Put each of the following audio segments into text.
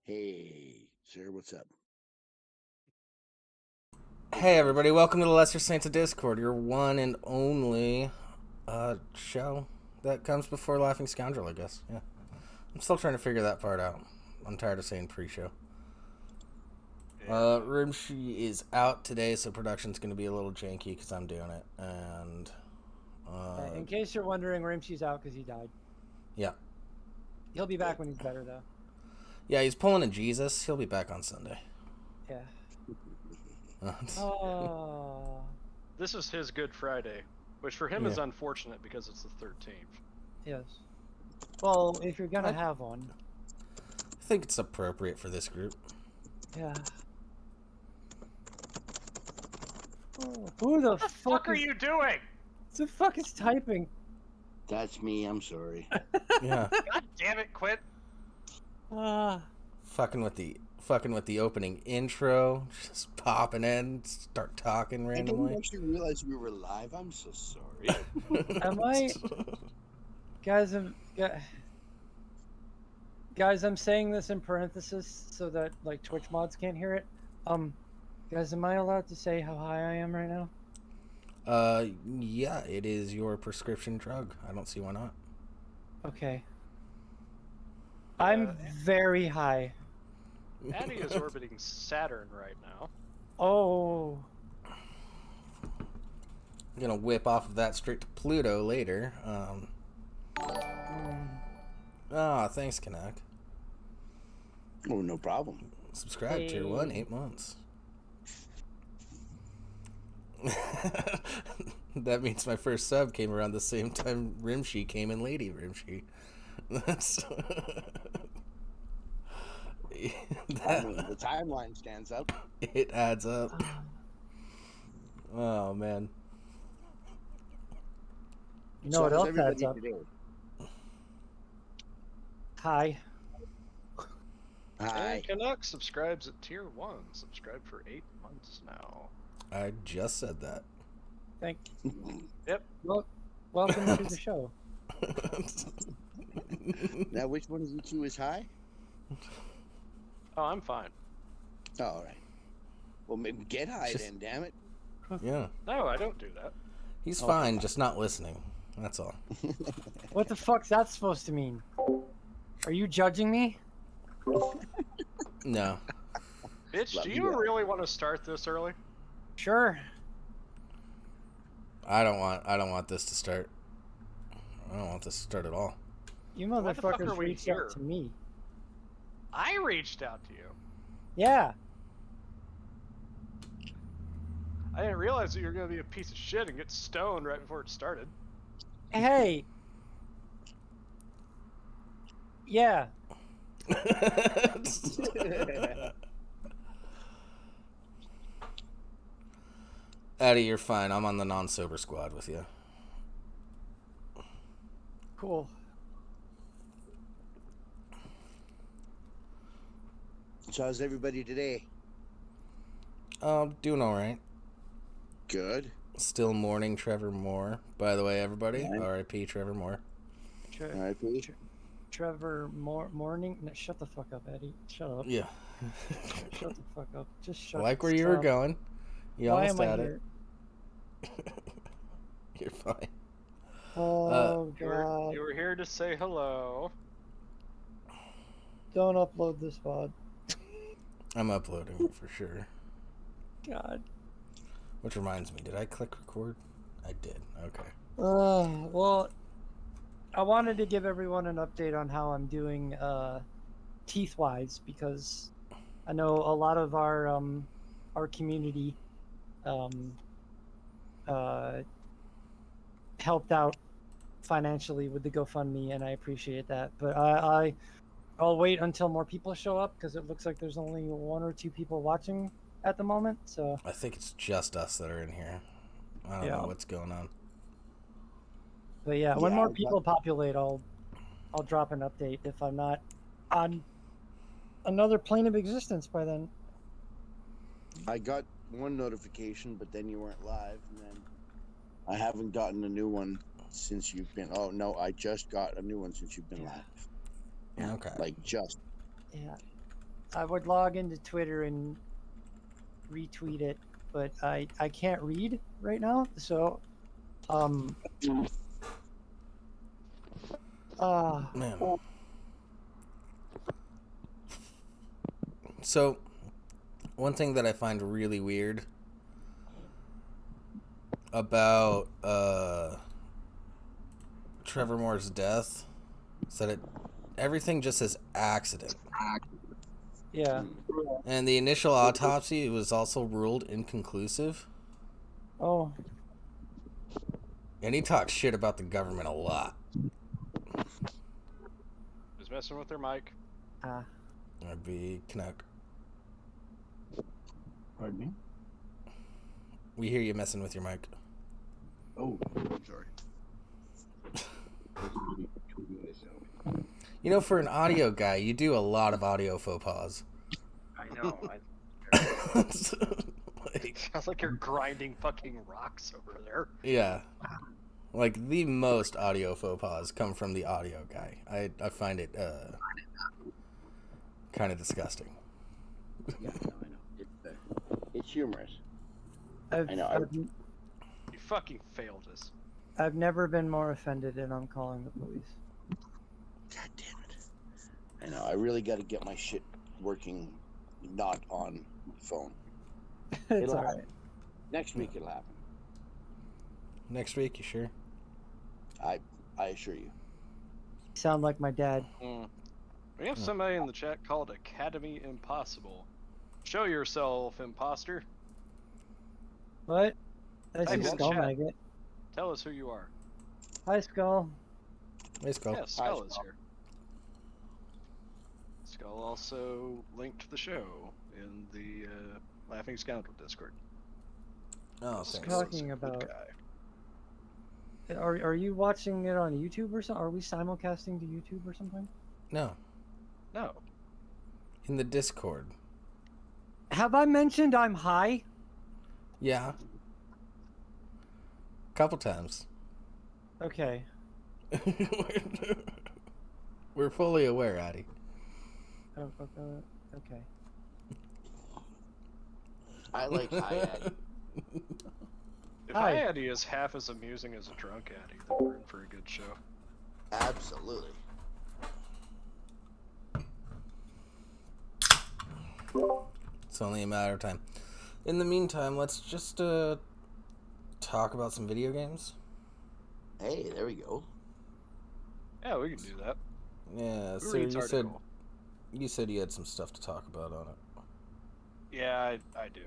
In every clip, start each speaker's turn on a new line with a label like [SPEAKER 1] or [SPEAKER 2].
[SPEAKER 1] Hey, sir, what's up?
[SPEAKER 2] Hey everybody, welcome to the Lesser Saints of Discord, your one and only show that comes before Laughing Scoundrel, I guess. Yeah. I'm still trying to figure that part out. I'm tired of saying pre-show.
[SPEAKER 3] Yeah.
[SPEAKER 2] Rimshee is out today, so production's going to be a little janky because I'm doing it. And
[SPEAKER 4] In case you're wondering, Rimshee's out because he died.
[SPEAKER 2] yeah.
[SPEAKER 4] He'll be back when he's better, though.
[SPEAKER 2] Yeah, he's pulling a Jesus. He'll be back on Sunday.
[SPEAKER 4] Yeah. Oh.
[SPEAKER 3] This is his Good Friday, which for him is unfortunate because it's the 13th.
[SPEAKER 4] Yes. Well, if you're gonna have one.
[SPEAKER 2] I think it's appropriate for this group.
[SPEAKER 4] Yeah. Oh, who the fuck
[SPEAKER 3] are you doing?
[SPEAKER 4] Who the fuck is typing?
[SPEAKER 1] That's me. I'm sorry.
[SPEAKER 2] Yeah.
[SPEAKER 3] God damn it, quit.
[SPEAKER 2] Fucking with the opening intro, just popping in, start talking
[SPEAKER 1] I
[SPEAKER 2] randomly.
[SPEAKER 1] didn't actually realize we were live. I'm so sorry.
[SPEAKER 4] Am I? Guys, I'm saying this in parentheses so that like Twitch mods can't hear it. Guys, am I allowed to say how high I am right now?
[SPEAKER 2] Yeah, it is your prescription drug. I don't see why not.
[SPEAKER 4] Okay. I'm very high.
[SPEAKER 3] Addie is orbiting Saturn right now.
[SPEAKER 4] Oh.
[SPEAKER 2] I'm gonna whip off of that straight to Pluto later. Thanks, Kanak.
[SPEAKER 1] Oh, no problem.
[SPEAKER 2] Subscribe, tier 1, 8 months. That means my first sub came around the same time Rimshee came in, Lady Rimshee. That's...
[SPEAKER 1] I mean, the timeline stands up.
[SPEAKER 2] It adds up. Oh, man.
[SPEAKER 4] You know what else adds up?
[SPEAKER 1] Today?
[SPEAKER 4] Hi.
[SPEAKER 1] Hi.
[SPEAKER 3] And Canuck subscribes at tier 1. Subscribed for 8 months now.
[SPEAKER 2] I just said that.
[SPEAKER 4] Thank you.
[SPEAKER 3] Yep.
[SPEAKER 4] Well, welcome to the show.
[SPEAKER 1] Now, which one of you two is high?
[SPEAKER 3] Oh, I'm fine.
[SPEAKER 1] Oh, all right. Well, maybe get high then, damn it.
[SPEAKER 2] Yeah.
[SPEAKER 3] No, I don't do that.
[SPEAKER 2] He's fine, just not listening. That's all.
[SPEAKER 4] What the fuck's that supposed to mean? Are you judging me?
[SPEAKER 2] No.
[SPEAKER 3] Bitch,
[SPEAKER 1] Love
[SPEAKER 3] do
[SPEAKER 1] you
[SPEAKER 3] you
[SPEAKER 1] guys.
[SPEAKER 3] really want to start this early?
[SPEAKER 4] Sure.
[SPEAKER 2] I don't want this to start. I don't want this to start at all.
[SPEAKER 4] You
[SPEAKER 3] Why the fuck are
[SPEAKER 4] motherfuckers
[SPEAKER 3] we
[SPEAKER 4] reached
[SPEAKER 3] here?
[SPEAKER 4] out to me.
[SPEAKER 3] I reached out to you.
[SPEAKER 4] Yeah.
[SPEAKER 3] I didn't realize that you were going to be a piece of shit and get stoned right before it started.
[SPEAKER 4] Hey. Yeah.
[SPEAKER 2] Eddie, you're fine. I'm on the non-sober squad with you.
[SPEAKER 4] Cool.
[SPEAKER 1] So, how's everybody today?
[SPEAKER 2] Doing all right.
[SPEAKER 1] Good.
[SPEAKER 2] Still mourning Trevor Moore. By the way, everybody,
[SPEAKER 1] Yeah.
[SPEAKER 2] R.I.P. Trevor Moore.
[SPEAKER 1] All right, please.
[SPEAKER 4] Trevor Morning. No, shut the fuck up, Eddie. Shut up.
[SPEAKER 2] Yeah.
[SPEAKER 4] Shut the fuck up. Just shut
[SPEAKER 2] Like where you were going. You
[SPEAKER 4] Why
[SPEAKER 2] almost
[SPEAKER 4] am I
[SPEAKER 2] had
[SPEAKER 4] here?
[SPEAKER 2] it. You're fine.
[SPEAKER 4] Oh,
[SPEAKER 3] You
[SPEAKER 4] God.
[SPEAKER 3] were here to say hello.
[SPEAKER 4] Don't upload this VOD.
[SPEAKER 2] I'm uploading it for sure.
[SPEAKER 4] God.
[SPEAKER 2] Which reminds me, did I click record? I did. Okay.
[SPEAKER 4] Well, I wanted to give everyone an update on how I'm doing teeth-wise, because I know a lot of our community helped out financially with the GoFundMe, and I appreciate that. But I'll wait until more people show up, because it looks like there's only 1 or 2 people watching at the moment. So
[SPEAKER 2] I think it's just us that are in here. I don't know what's going on.
[SPEAKER 4] But yeah, when more people populate, I'll drop an update if I'm not on another plane of existence by then.
[SPEAKER 1] I got one notification, but then you weren't live, and then I haven't gotten a new one since you've been. Oh no, I just got a new one since you've been live.
[SPEAKER 2] Okay.
[SPEAKER 1] Like just.
[SPEAKER 4] Yeah, I would log into Twitter and retweet it, but I can't read right now, so
[SPEAKER 2] Man. So, one thing that I find really weird about Trevor Moore's death is that everything just says accident.
[SPEAKER 4] yeah.
[SPEAKER 2] And the initial autopsy was also ruled inconclusive.
[SPEAKER 4] Oh,
[SPEAKER 2] And he talks shit about the government a lot.
[SPEAKER 3] Just messing with their mic.
[SPEAKER 2] That'd be Canuck.
[SPEAKER 1] Pardon me?
[SPEAKER 2] We hear you messing with your mic.
[SPEAKER 1] Oh, I'm sorry.
[SPEAKER 2] You know, for an audio guy, you do a lot of audio faux pas.
[SPEAKER 5] I know.
[SPEAKER 3] Sounds like you're grinding fucking rocks over there.
[SPEAKER 2] Yeah. Like, the most audio faux pas come from the audio guy. I find it kind of disgusting.
[SPEAKER 1] Yeah, I know. It's humorous. I know.
[SPEAKER 3] You fucking failed us.
[SPEAKER 4] I've never been more offended, and I'm calling the police.
[SPEAKER 1] God damn it. I know. I really got to get my shit working, not on the phone.
[SPEAKER 4] It's
[SPEAKER 1] It'll
[SPEAKER 4] alright.
[SPEAKER 1] happen. Next week it'll happen.
[SPEAKER 2] Next week, you sure?
[SPEAKER 1] I assure you.
[SPEAKER 4] You sound like my dad.
[SPEAKER 3] We have somebody in the chat called Academy Impossible. Show yourself, imposter.
[SPEAKER 4] What? That's
[SPEAKER 3] Type
[SPEAKER 4] your
[SPEAKER 3] in
[SPEAKER 4] Skull
[SPEAKER 3] chat.
[SPEAKER 4] Maggot.
[SPEAKER 3] Tell us who you are.
[SPEAKER 4] Hi, Skull.
[SPEAKER 2] Hey, Skull.
[SPEAKER 3] Yeah, Skull
[SPEAKER 1] Hi,
[SPEAKER 3] is
[SPEAKER 1] Skull.
[SPEAKER 3] here. Skull also linked the show in the Laughing Scoundrel Discord.
[SPEAKER 2] Oh,
[SPEAKER 4] What's
[SPEAKER 2] thanks.
[SPEAKER 4] talking
[SPEAKER 3] Skull's a good
[SPEAKER 4] about?
[SPEAKER 3] guy.
[SPEAKER 4] Are you watching it on YouTube or something? Are we simulcasting to YouTube or something?
[SPEAKER 2] No.
[SPEAKER 3] No.
[SPEAKER 2] In the Discord.
[SPEAKER 4] Have I mentioned I'm high?
[SPEAKER 2] Yeah. Couple times.
[SPEAKER 4] Okay.
[SPEAKER 2] We're fully aware, Addy.
[SPEAKER 4] Oh, okay.
[SPEAKER 1] I like high Addy.
[SPEAKER 3] If
[SPEAKER 4] Hi.
[SPEAKER 3] Addy is half as amusing as a drunk Addy, then we're in for a good show.
[SPEAKER 1] Absolutely.
[SPEAKER 2] It's only a matter of time. In the meantime, let's just talk about some video games.
[SPEAKER 1] Hey, there we go.
[SPEAKER 3] Yeah, we can do that.
[SPEAKER 2] Yeah,
[SPEAKER 3] Who
[SPEAKER 2] so
[SPEAKER 3] reads
[SPEAKER 2] you
[SPEAKER 3] article?
[SPEAKER 2] said you had some stuff to talk about on it.
[SPEAKER 3] Yeah, I do.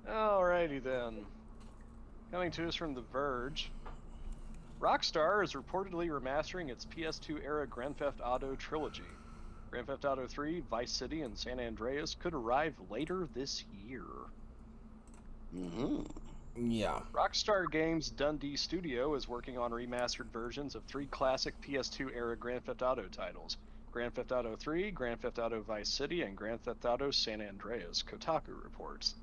[SPEAKER 3] Alrighty then. Coming to us from The Verge. Rockstar is reportedly remastering its PS2 era Grand Theft Auto trilogy. Grand Theft Auto 3, Vice City, and San Andreas could arrive later this year.
[SPEAKER 1] Mm-hmm.
[SPEAKER 2] Yeah.
[SPEAKER 3] Rockstar Games Dundee Studio is working on remastered versions of 3 classic PS2 era Grand Theft Auto titles: Grand Theft Auto 3, Grand Theft Auto Vice City, and Grand Theft Auto San Andreas, Kotaku reports.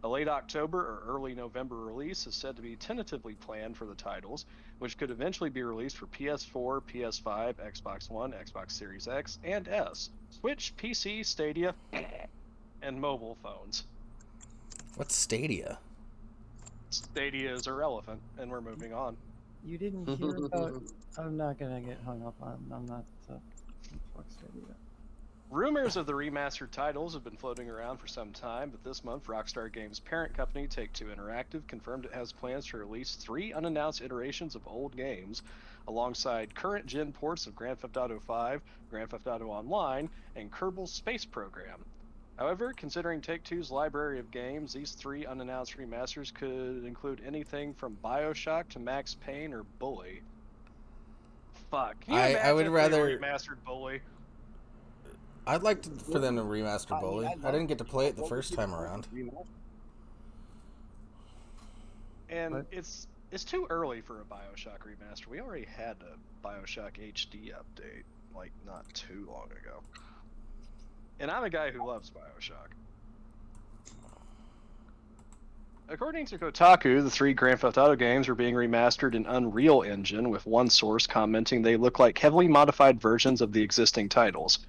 [SPEAKER 3] A late October or early November release is said to be tentatively planned for the titles, which could eventually be released for PS4, PS5, Xbox One, Xbox Series X and S, Switch, PC, Stadia, and mobile phones.
[SPEAKER 2] What's Stadia?
[SPEAKER 3] Stadia is irrelevant, and we're moving on.
[SPEAKER 4] You didn't hear about... I'm not gonna get hung up on... I'm not... fuck Stadia.
[SPEAKER 3] Rumors of the remastered titles have been floating around for some time, but this month Rockstar Games' parent company, Take-Two Interactive, confirmed it has plans to release 3 unannounced iterations of old games, alongside current-gen ports of Grand Theft Auto 5, Grand Theft Auto Online, and Kerbal Space Program. However, considering Take-Two's library of games, these 3 unannounced remasters could include anything from BioShock to Max Payne or Bully. Fuck. Can you imagine
[SPEAKER 2] I would
[SPEAKER 3] if
[SPEAKER 2] rather...
[SPEAKER 3] they remastered Bully?
[SPEAKER 2] I'd like for them to remaster Bully. I didn't get to play it the
[SPEAKER 1] What
[SPEAKER 2] first
[SPEAKER 1] would
[SPEAKER 2] time
[SPEAKER 1] you-
[SPEAKER 2] around.
[SPEAKER 3] And
[SPEAKER 4] What?
[SPEAKER 3] it's too early for a BioShock remaster. We already had a BioShock HD update, like, not too long ago. And I'm a guy who loves BioShock. According to Kotaku, the 3 Grand Theft Auto games are being remastered in Unreal Engine, with one source commenting they look like heavily modified versions of the existing titles.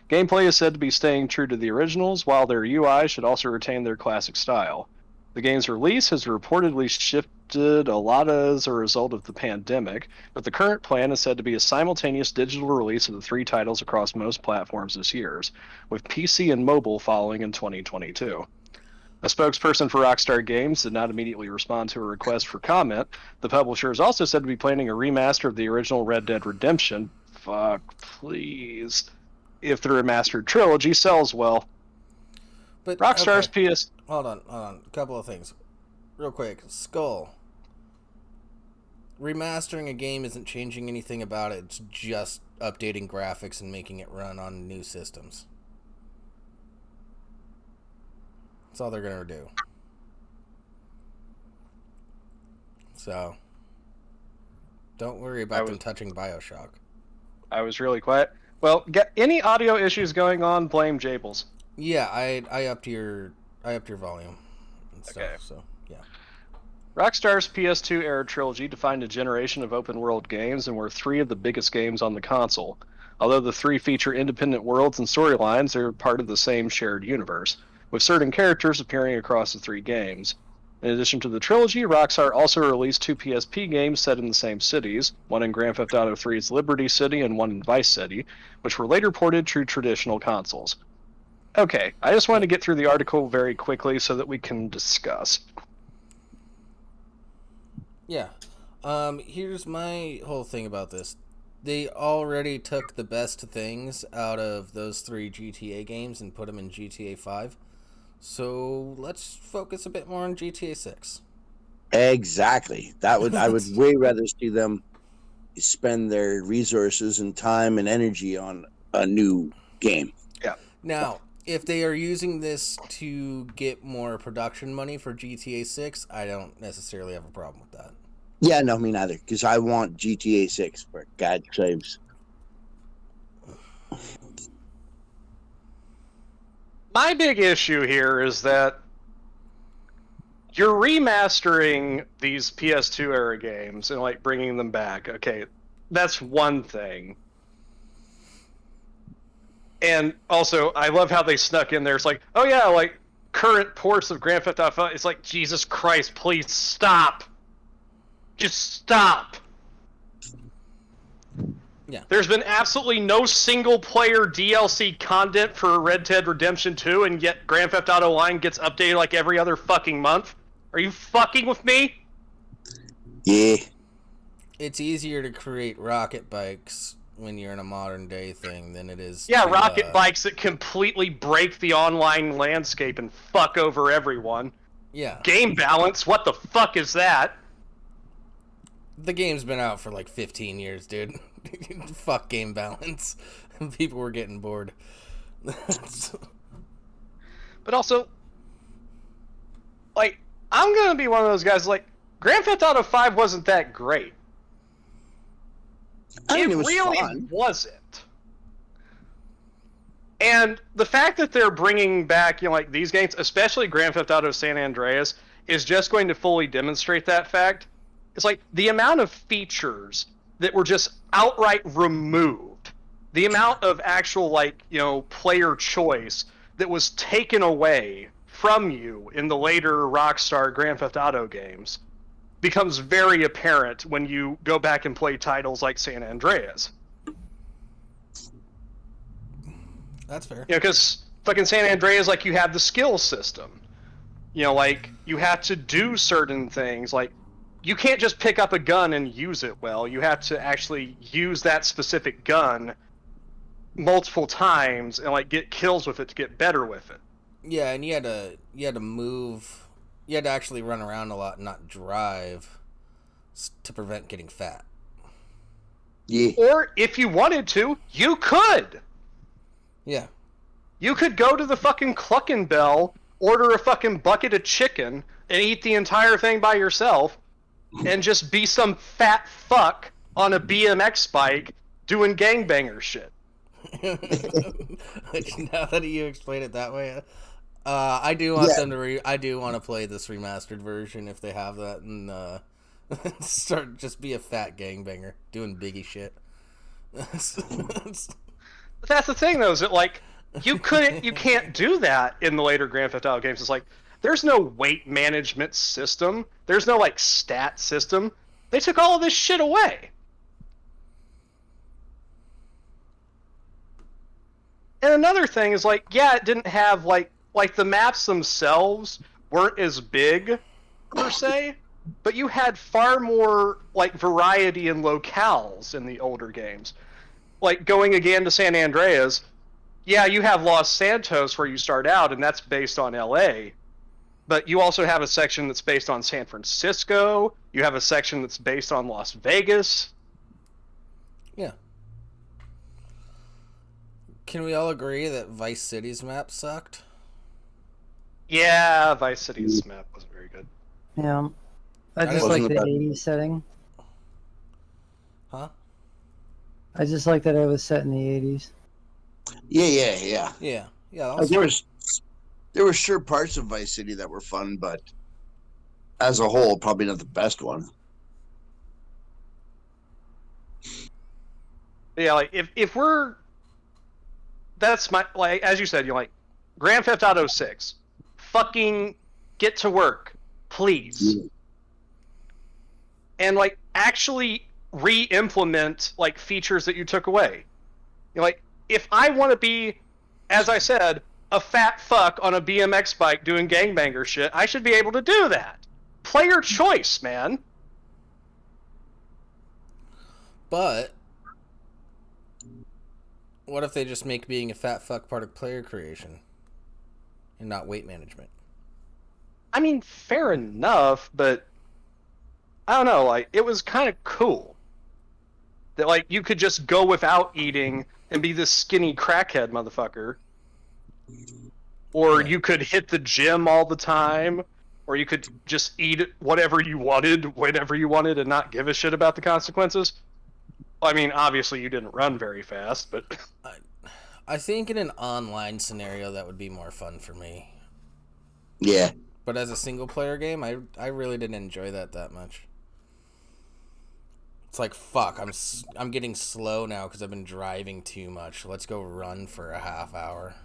[SPEAKER 3] Gameplay is said to be staying true to the originals, while their UI should also retain their classic style. The game's release has reportedly shifted a lot as a result of the pandemic, but the current plan is said to be a simultaneous digital release of the 3 titles across most platforms this year, with PC and mobile following in 2022. A spokesperson for Rockstar Games did not immediately respond to a request for comment. The publisher is also said to be planning a remaster of the original Red Dead Redemption. Fuck, please. If the remastered trilogy sells well.
[SPEAKER 2] But
[SPEAKER 3] Rockstar's
[SPEAKER 2] okay.
[SPEAKER 3] PS...
[SPEAKER 2] Hold on. A couple of things. Real quick. Skull. Remastering a game isn't changing anything about it. It's just updating graphics and making it run on new systems. That's all they're going to do. So, don't worry about them touching BioShock.
[SPEAKER 3] I was really quiet. Well, any audio issues going on, blame Jables.
[SPEAKER 2] Yeah, I upped your volume and stuff,
[SPEAKER 3] Okay.
[SPEAKER 2] So, yeah.
[SPEAKER 3] Rockstar's PS2 era trilogy defined a generation of open-world games and were 3 of the biggest games on the console. Although the 3 feature independent worlds and storylines, they're part of the same shared universe, with certain characters appearing across the 3 games. In addition to the trilogy, Rockstar also released 2 PSP games set in the same cities, one in Grand Theft Auto 3's Liberty City and one in Vice City, which were later ported to traditional consoles. Okay, I just wanted to get through the article very quickly so that we can discuss.
[SPEAKER 2] Yeah. Here's my whole thing about this. They already took the best things out of those 3 GTA games and put them in GTA 5. So let's focus a bit more on GTA 6.
[SPEAKER 1] Exactly. I would way rather see them spend their resources and time and energy on a new game.
[SPEAKER 3] Yeah.
[SPEAKER 2] Now, if they are using this to get more production money for GTA 6, I don't necessarily have a problem with that.
[SPEAKER 1] Yeah, no, me neither. Because I want GTA 6 for God's sakes.
[SPEAKER 3] My big issue here is that you're remastering these PS2 era games and like bringing them back. Okay, that's one thing. And also, I love how they snuck in there. It's like, oh yeah, like current ports of Grand Theft Auto. It's like, Jesus Christ, please stop. Just stop.
[SPEAKER 2] Yeah.
[SPEAKER 3] There's been absolutely no single-player DLC content for Red Dead Redemption 2, and yet Grand Theft Auto Online gets updated like every other fucking month? Are you fucking with me?
[SPEAKER 1] Yeah.
[SPEAKER 2] It's easier to create rocket bikes when you're in a modern day thing than it is.
[SPEAKER 3] Yeah,
[SPEAKER 2] to,
[SPEAKER 3] rocket bikes that completely break the online landscape and fuck over everyone.
[SPEAKER 2] Yeah.
[SPEAKER 3] Game balance, what the fuck is that?
[SPEAKER 2] The game's been out for like 15 years, dude. Fuck game balance. People were getting bored.
[SPEAKER 3] But also, like, I'm gonna be one of those guys, like, Grand Theft Auto 5 wasn't that great.
[SPEAKER 1] I mean,
[SPEAKER 3] It
[SPEAKER 1] it was
[SPEAKER 3] really
[SPEAKER 1] fun.
[SPEAKER 3] wasn't. And the fact that they're bringing back, you know, like, these games, especially Grand Theft Auto San Andreas, is just going to fully demonstrate that fact. It's like the amount of features that were just outright removed, the amount of actual, like, you know, player choice that was taken away from you in the later Rockstar Grand Theft Auto games becomes very apparent when you go back and play titles like San Andreas.
[SPEAKER 2] That's fair.
[SPEAKER 3] You know, because fucking San Andreas, like, you have the skill system. You know, like, you have to do certain things, like, you can't just pick up a gun and use it well. You have to actually use that specific gun multiple times and like get kills with it to get better with it.
[SPEAKER 2] Yeah, and you had to move. You had to actually run around a lot and not drive to prevent getting fat.
[SPEAKER 1] Yeah.
[SPEAKER 3] Or if you wanted to, you could.
[SPEAKER 2] Yeah.
[SPEAKER 3] You could go to the fucking Cluckin' Bell, order a fucking bucket of chicken, and eat the entire thing by yourself. And just be some fat fuck on a BMX bike doing gangbanger shit.
[SPEAKER 2] Now that you explain it that way, I do want
[SPEAKER 1] Yeah.
[SPEAKER 2] them to. I do want to play this remastered version if they have that, and start just be a fat gangbanger doing Biggie shit.
[SPEAKER 3] But that's the thing, though, is that like you can't do that in the later Grand Theft Auto games. It's like there's no weight management system. There's no like stat system. They took all of this shit away. And another thing is like, yeah, it didn't have like the maps themselves weren't as big per se, but you had far more like variety in locales in the older games. Like going again to San Andreas, yeah, you have Los Santos where you start out, and that's based on LA. But you also have a section that's based on San Francisco. You have a section that's based on Las Vegas.
[SPEAKER 2] Yeah. Can we all agree that Vice City's map sucked?
[SPEAKER 3] Yeah, Vice City's map wasn't very good.
[SPEAKER 4] Yeah. I just
[SPEAKER 2] Wasn't
[SPEAKER 4] like the
[SPEAKER 1] bad.
[SPEAKER 4] 80s setting.
[SPEAKER 2] Huh?
[SPEAKER 4] I just like that it was set in the 80s.
[SPEAKER 1] Yeah.
[SPEAKER 2] Yeah. Yeah. That
[SPEAKER 1] Like,
[SPEAKER 2] was
[SPEAKER 1] there were sure parts of Vice City that were fun, but as a whole, probably not the best one.
[SPEAKER 3] Yeah, like if we're, that's my, like as you said, you're like Grand Theft Auto 6, fucking get to work, please, and like actually re-implement like features that you took away. You're like, if I want to be, as I said, a fat fuck on a BMX bike doing gangbanger shit, I should be able to do that. Player choice, man.
[SPEAKER 2] But what if they just make being a fat fuck part of player creation and not weight management?
[SPEAKER 3] I mean, fair enough, but I don't know, like, it was kind of cool that, like, you could just go without eating and be this skinny crackhead motherfucker. Or
[SPEAKER 2] Yeah.
[SPEAKER 3] you could hit the gym all the time, or you could just eat whatever you wanted, whenever you wanted, and not give a shit about the consequences. Well, I mean, obviously you didn't run very fast, but
[SPEAKER 2] I think in an online scenario that would be more fun for me.
[SPEAKER 1] Yeah.
[SPEAKER 2] But as a single player game, I really didn't enjoy that much. It's like, fuck, I'm getting slow now because I've been driving too much. Let's go run for a half hour.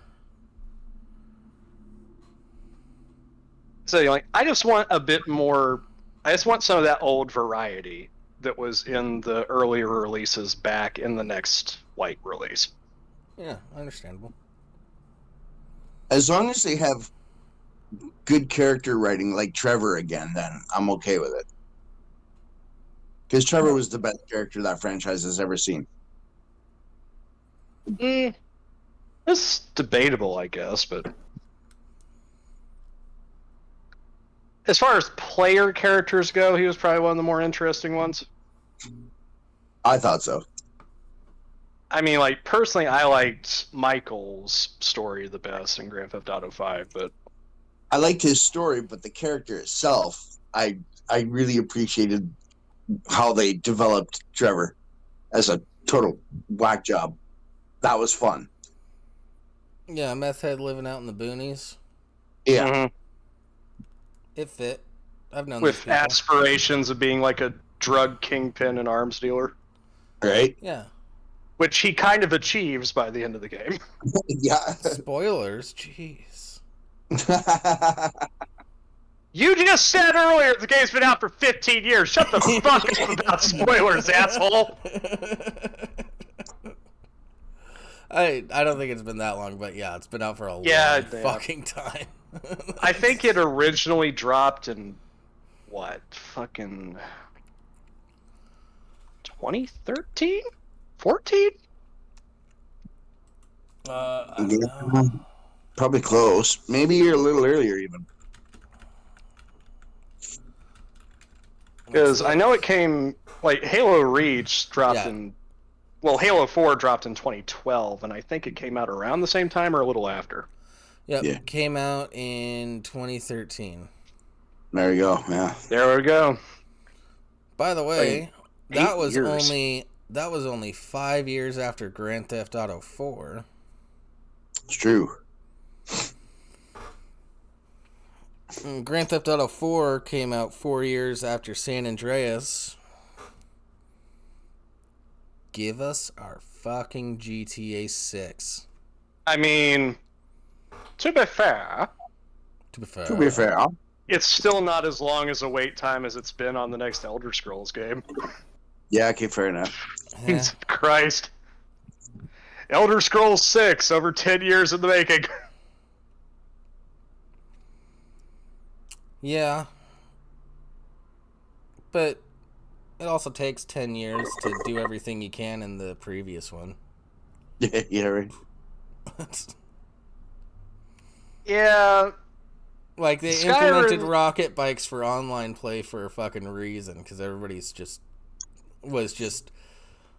[SPEAKER 3] so you're like, I just want a bit more. I just want some of that old variety that was in the earlier releases back in the next like release.
[SPEAKER 2] Yeah, understandable.
[SPEAKER 1] As long as they have good character writing like Trevor again, then I'm okay with it. Because Trevor was the best character that franchise has ever seen.
[SPEAKER 3] It's debatable, I guess, but as far as player characters go, he was probably one of the more interesting ones.
[SPEAKER 1] I thought so.
[SPEAKER 3] I mean, like, personally, I liked Michael's story the best in Grand Theft Auto 5, but
[SPEAKER 1] I liked his story, but the character itself, I really appreciated how they developed Trevor as a total whack job. That was fun.
[SPEAKER 2] Yeah, meth head living out in the boonies.
[SPEAKER 1] Yeah.
[SPEAKER 2] It fit. I've known
[SPEAKER 3] with
[SPEAKER 2] those people.
[SPEAKER 3] aspirations of being like a drug kingpin and arms dealer,
[SPEAKER 1] Right?
[SPEAKER 2] Yeah.
[SPEAKER 3] which he kind of achieves by the end of the game.
[SPEAKER 1] Yeah.
[SPEAKER 2] Spoilers, jeez.
[SPEAKER 3] You just said earlier the game's been out for 15 years. Shut the fuck up about spoilers, asshole.
[SPEAKER 2] I don't think it's been that long, but yeah, it's been out for a
[SPEAKER 3] Yeah,
[SPEAKER 2] long fucking time.
[SPEAKER 3] I think it originally dropped in, what, fucking 2013? 14?
[SPEAKER 2] I don't know.
[SPEAKER 1] Probably close. Maybe a little earlier even.
[SPEAKER 3] Because I know it came, like, Halo Reach dropped
[SPEAKER 2] Yeah.
[SPEAKER 3] in, well, Halo 4 dropped in 2012, and I think it came out around the same time or a little after.
[SPEAKER 2] Yep,
[SPEAKER 1] Yeah.
[SPEAKER 2] came out in 2013.
[SPEAKER 1] There you go. Yeah.
[SPEAKER 3] There we go.
[SPEAKER 2] By the way,
[SPEAKER 3] Like,
[SPEAKER 2] that
[SPEAKER 3] 8
[SPEAKER 2] was
[SPEAKER 3] years.
[SPEAKER 2] only 5 years after Grand Theft Auto 4.
[SPEAKER 1] It's true.
[SPEAKER 2] Grand Theft Auto 4 came out 4 years after San Andreas. Give us our fucking GTA 6.
[SPEAKER 3] I mean, to be fair,
[SPEAKER 2] To be fair.
[SPEAKER 1] To be fair,
[SPEAKER 3] it's still not as long as a wait time as it's been on the next Elder Scrolls game.
[SPEAKER 1] yeah, okay, fair enough.
[SPEAKER 2] Yeah.
[SPEAKER 3] Jesus Christ. Elder Scrolls 6, over 10 years in the making.
[SPEAKER 2] Yeah. But it also takes 10 years to do everything you can in the previous one.
[SPEAKER 1] Yeah, right.
[SPEAKER 3] Yeah,
[SPEAKER 2] Like, they
[SPEAKER 3] Skyrim-
[SPEAKER 2] implemented rocket bikes for online play for a fucking reason, because everybody's was just,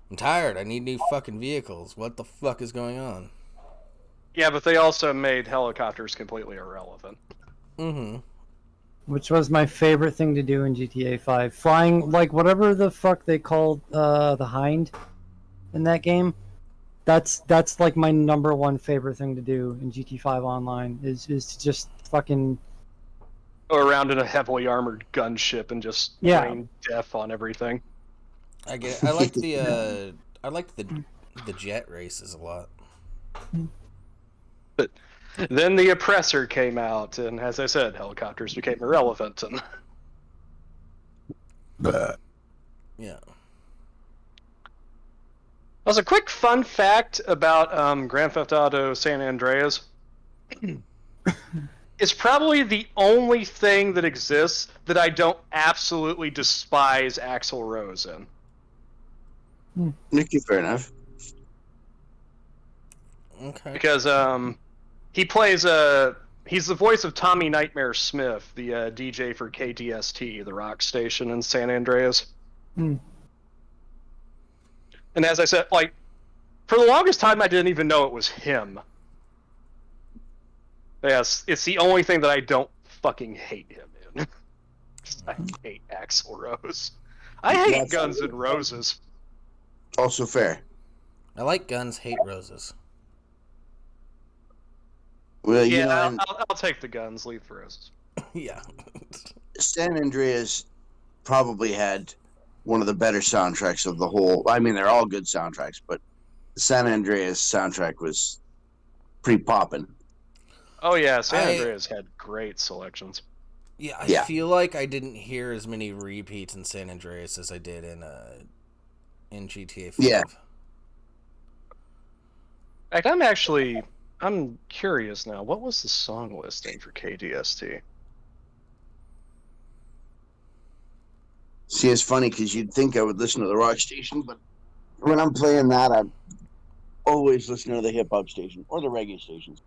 [SPEAKER 2] I'm tired, I need new fucking vehicles. What the fuck is going on?
[SPEAKER 3] yeah, but they also made helicopters completely irrelevant.
[SPEAKER 2] Mm-hmm.
[SPEAKER 4] Which was my favorite thing to do in GTA 5. Flying, like, whatever the fuck they called the Hind in that game. That's like my number one favorite thing to do in GT 5 Online is to just fucking
[SPEAKER 3] Go around in a heavily armored gunship and just rain death on everything.
[SPEAKER 2] I get it. I liked the jet races a lot.
[SPEAKER 3] But then the Oppressor came out, and as I said, helicopters became irrelevant. And
[SPEAKER 2] Yeah.
[SPEAKER 3] as a quick fun fact about Grand Theft Auto San Andreas, it's probably the only thing that exists that I don't absolutely despise Axl Rose in.
[SPEAKER 1] Nicky, fair enough.
[SPEAKER 2] Okay.
[SPEAKER 3] Because he plays he's the voice of Tommy Nightmare Smith, the DJ for KTST, the rock station in San Andreas.
[SPEAKER 4] Mm.
[SPEAKER 3] And as I said, like, for the longest time I didn't even know it was him. Yes, it's the only thing that I don't fucking hate him in. I hate Axl Rose. I hate
[SPEAKER 1] That's-
[SPEAKER 3] Guns N' Roses.
[SPEAKER 1] Also fair.
[SPEAKER 2] I like guns, hate roses.
[SPEAKER 1] Well,
[SPEAKER 3] Yeah,
[SPEAKER 1] you know,
[SPEAKER 3] I'll take the guns, leave the roses.
[SPEAKER 2] Yeah.
[SPEAKER 1] San Andreas probably had one of the better soundtracks of the whole. I mean, they're all good soundtracks, but the San Andreas soundtrack was pretty poppin'.
[SPEAKER 3] Oh yeah, San Andreas had great selections.
[SPEAKER 2] Yeah, I
[SPEAKER 1] Yeah.
[SPEAKER 2] feel like I didn't hear as many repeats in San Andreas as I did in GTA 5.
[SPEAKER 1] Yeah.
[SPEAKER 3] In fact, I'm curious now. What was the song listing for KDST?
[SPEAKER 1] See, it's funny because you'd think I would listen to the rock station, but when I'm playing that, I always listen to the hip hop station or the reggae stations.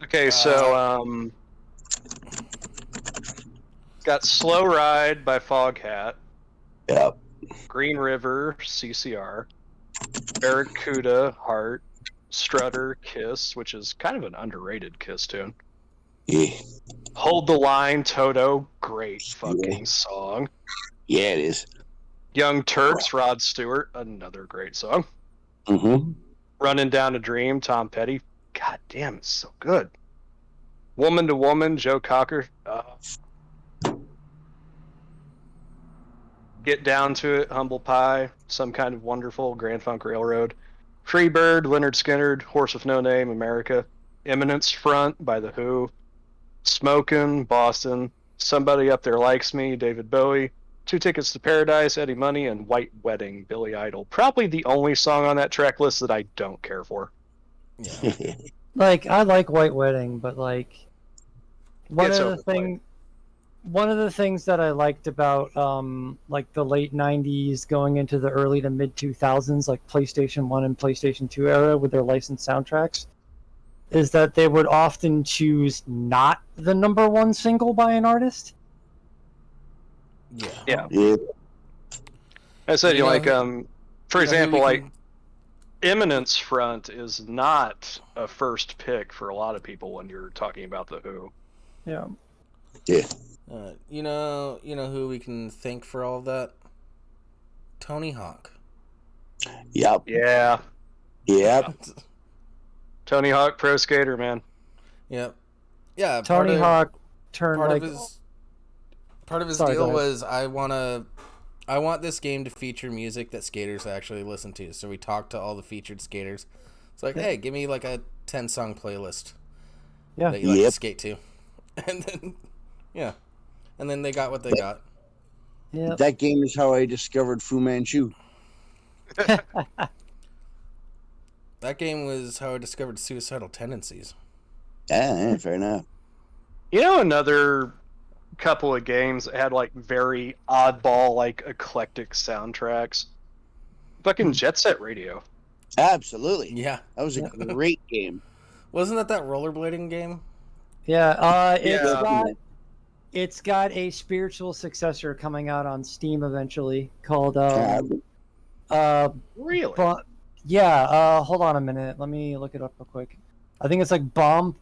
[SPEAKER 3] Okay, so got Slow Ride by Foghat,
[SPEAKER 1] Yep.
[SPEAKER 3] Green River, CCR, Barracuda, Heart, Strutter, Kiss, which is kind of an underrated Kiss tune.
[SPEAKER 1] Yeah.
[SPEAKER 3] Hold the Line, Toto, great fucking song.
[SPEAKER 1] Yeah, it is.
[SPEAKER 3] Young Turks, Rod Stewart, another great song.
[SPEAKER 1] Mm-hmm.
[SPEAKER 3] Running Down a Dream, Tom Petty, god damn, it's so good. Woman to Woman, Joe Cocker. Get Down to It, Humble Pie, Some Kind of Wonderful, Grand Funk Railroad. Free Bird, Leonard Skinner, Horse with No Name, America. Eminence Front by The Who. Smokin', Boston. Somebody Up There Likes Me, David Bowie. Two Tickets to Paradise, Eddie Money, and White Wedding, Billy Idol. Probably the only song on that track list that I don't care for.
[SPEAKER 2] Yeah.
[SPEAKER 4] like I like White Wedding, but like
[SPEAKER 3] It's
[SPEAKER 4] one of the things that I liked about like the late 90s going into the early to mid 2000s, like PlayStation 1 and PlayStation 2 era with their licensed soundtracks, is that they would often choose not the number one single by an artist.
[SPEAKER 3] Yeah.
[SPEAKER 1] Yeah.
[SPEAKER 3] I said,
[SPEAKER 2] You know
[SPEAKER 3] like,
[SPEAKER 2] who-
[SPEAKER 3] for
[SPEAKER 2] You know who
[SPEAKER 3] example,
[SPEAKER 2] we
[SPEAKER 3] like,
[SPEAKER 2] can-
[SPEAKER 3] Eminence Front is not a first pick for a lot of people when you're talking about The Who.
[SPEAKER 4] Yeah.
[SPEAKER 1] Yeah.
[SPEAKER 2] you know who we can thank for all of that? Tony Hawk.
[SPEAKER 1] Yep.
[SPEAKER 3] Yeah.
[SPEAKER 1] Yep.
[SPEAKER 3] Tony Hawk Pro Skater, man.
[SPEAKER 2] Yep. Yeah.
[SPEAKER 4] Tony Hawk turn
[SPEAKER 2] part
[SPEAKER 4] like.
[SPEAKER 2] of his
[SPEAKER 4] Sorry, go
[SPEAKER 2] deal
[SPEAKER 4] ahead.
[SPEAKER 2] was I want this game to feature music that skaters actually listen to. So we talked to all the featured skaters. It's like, hey, give me like a 10-song playlist
[SPEAKER 4] Yeah.
[SPEAKER 2] that you like to
[SPEAKER 1] Yep.
[SPEAKER 2] skate to, and then they got what they got.
[SPEAKER 4] Yeah.
[SPEAKER 1] That game is how I discovered Fu Manchu.
[SPEAKER 2] That game was how I discovered Suicidal Tendencies.
[SPEAKER 1] Yeah, fair enough.
[SPEAKER 3] You know, another couple of games that had like very oddball, like eclectic soundtracks. Fucking Jet Set Radio.
[SPEAKER 1] Absolutely.
[SPEAKER 2] Yeah,
[SPEAKER 1] That was a
[SPEAKER 4] Yeah.
[SPEAKER 1] great game.
[SPEAKER 2] wasn't that rollerblading game?
[SPEAKER 4] Yeah.
[SPEAKER 3] Yeah.
[SPEAKER 4] It's got a spiritual successor coming out on Steam eventually called
[SPEAKER 3] Really?
[SPEAKER 4] But hold on a minute. Let me look it up real quick. I think it's like Bomb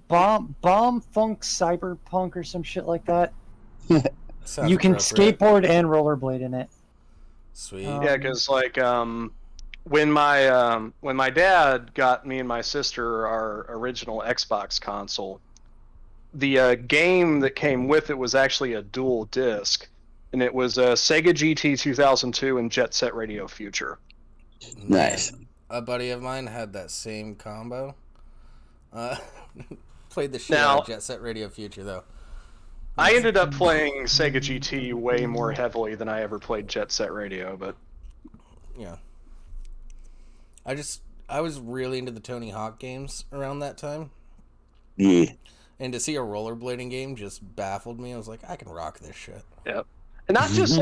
[SPEAKER 4] Funk Cyberpunk or some shit like that.
[SPEAKER 2] Sounds
[SPEAKER 4] You can
[SPEAKER 2] appropriate.
[SPEAKER 4] skateboard and rollerblade in it.
[SPEAKER 2] Sweet.
[SPEAKER 3] Yeah, because like when my dad got me and my sister our original Xbox console, the game that came with it was actually a dual disc, and it was Sega GT 2002 and Jet Set Radio Future.
[SPEAKER 1] Nice.
[SPEAKER 2] Man, a buddy of mine had that same combo. Played the shit out of Jet Set Radio Future though.
[SPEAKER 3] I ended up playing Sega GT way more heavily than I ever played Jet Set Radio, but
[SPEAKER 2] Yeah. I was really into the Tony Hawk games around that time.
[SPEAKER 1] Yeah.
[SPEAKER 2] And to see a rollerblading game just baffled me. I was like, I can rock this shit.
[SPEAKER 3] yeah. And not just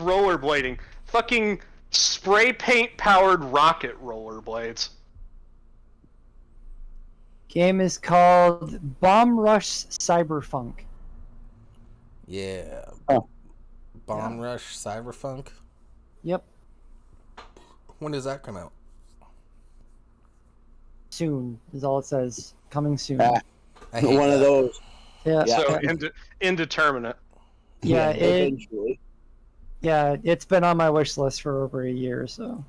[SPEAKER 3] rollerblading, fucking spray paint powered rocket rollerblades.
[SPEAKER 4] Game is called Bomb Rush Cyberfunk.
[SPEAKER 2] Yeah.
[SPEAKER 1] Oh.
[SPEAKER 2] Bomb Rush Cyberfunk.
[SPEAKER 4] Yep.
[SPEAKER 2] When does that come out?
[SPEAKER 4] Soon is all it says. Coming soon.
[SPEAKER 1] Ah,
[SPEAKER 2] I hate
[SPEAKER 1] one of
[SPEAKER 2] that.
[SPEAKER 1] those.
[SPEAKER 4] Yeah.
[SPEAKER 1] Yeah.
[SPEAKER 3] So indeterminate.
[SPEAKER 4] Yeah,
[SPEAKER 1] Eventually.
[SPEAKER 4] it's been on my wish list for over a year, so.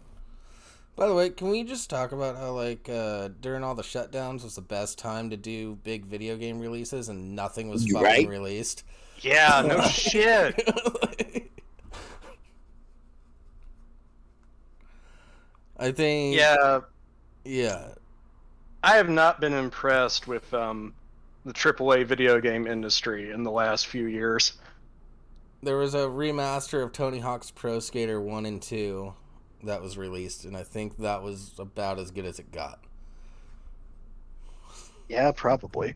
[SPEAKER 2] By the way, can we just talk about how, like, during all the shutdowns was the best time to do big video game releases and nothing was fucking
[SPEAKER 1] Right?
[SPEAKER 2] released?
[SPEAKER 3] Yeah, no shit.
[SPEAKER 2] I think...
[SPEAKER 3] Yeah,
[SPEAKER 2] Yeah.
[SPEAKER 3] I have not been impressed with the AAA video game industry in the last few years.
[SPEAKER 2] There was a remaster of Tony Hawk's Pro Skater 1 and 2 that was released, and I think that was about as good as it got.
[SPEAKER 3] Yeah, probably.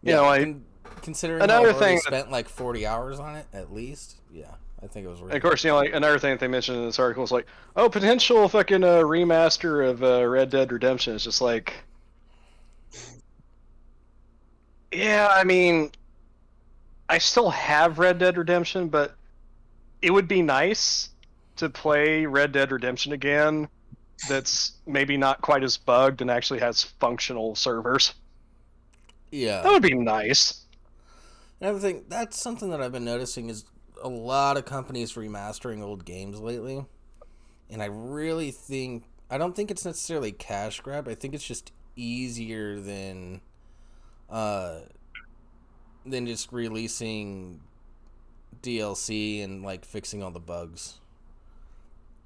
[SPEAKER 2] Yeah,
[SPEAKER 3] know,
[SPEAKER 2] considering
[SPEAKER 3] another
[SPEAKER 2] I've already
[SPEAKER 3] thing
[SPEAKER 2] spent like 40 hours on it, at least, yeah, I think it was worth
[SPEAKER 3] And of course, like another thing that they mentioned in this article is like, oh, potential fucking remaster of Red Dead Redemption. Is just like, yeah, I mean, I still have Red Dead Redemption, but it would be nice to play Red Dead Redemption again. That's maybe not quite as bugged and actually has functional servers.
[SPEAKER 2] Yeah.
[SPEAKER 3] That would be nice.
[SPEAKER 2] Another thing, that's something that I've been noticing is a lot of companies remastering old games lately. And I really think, I don't think it's necessarily cash grab. I think it's just easier than just releasing DLC and like fixing all the bugs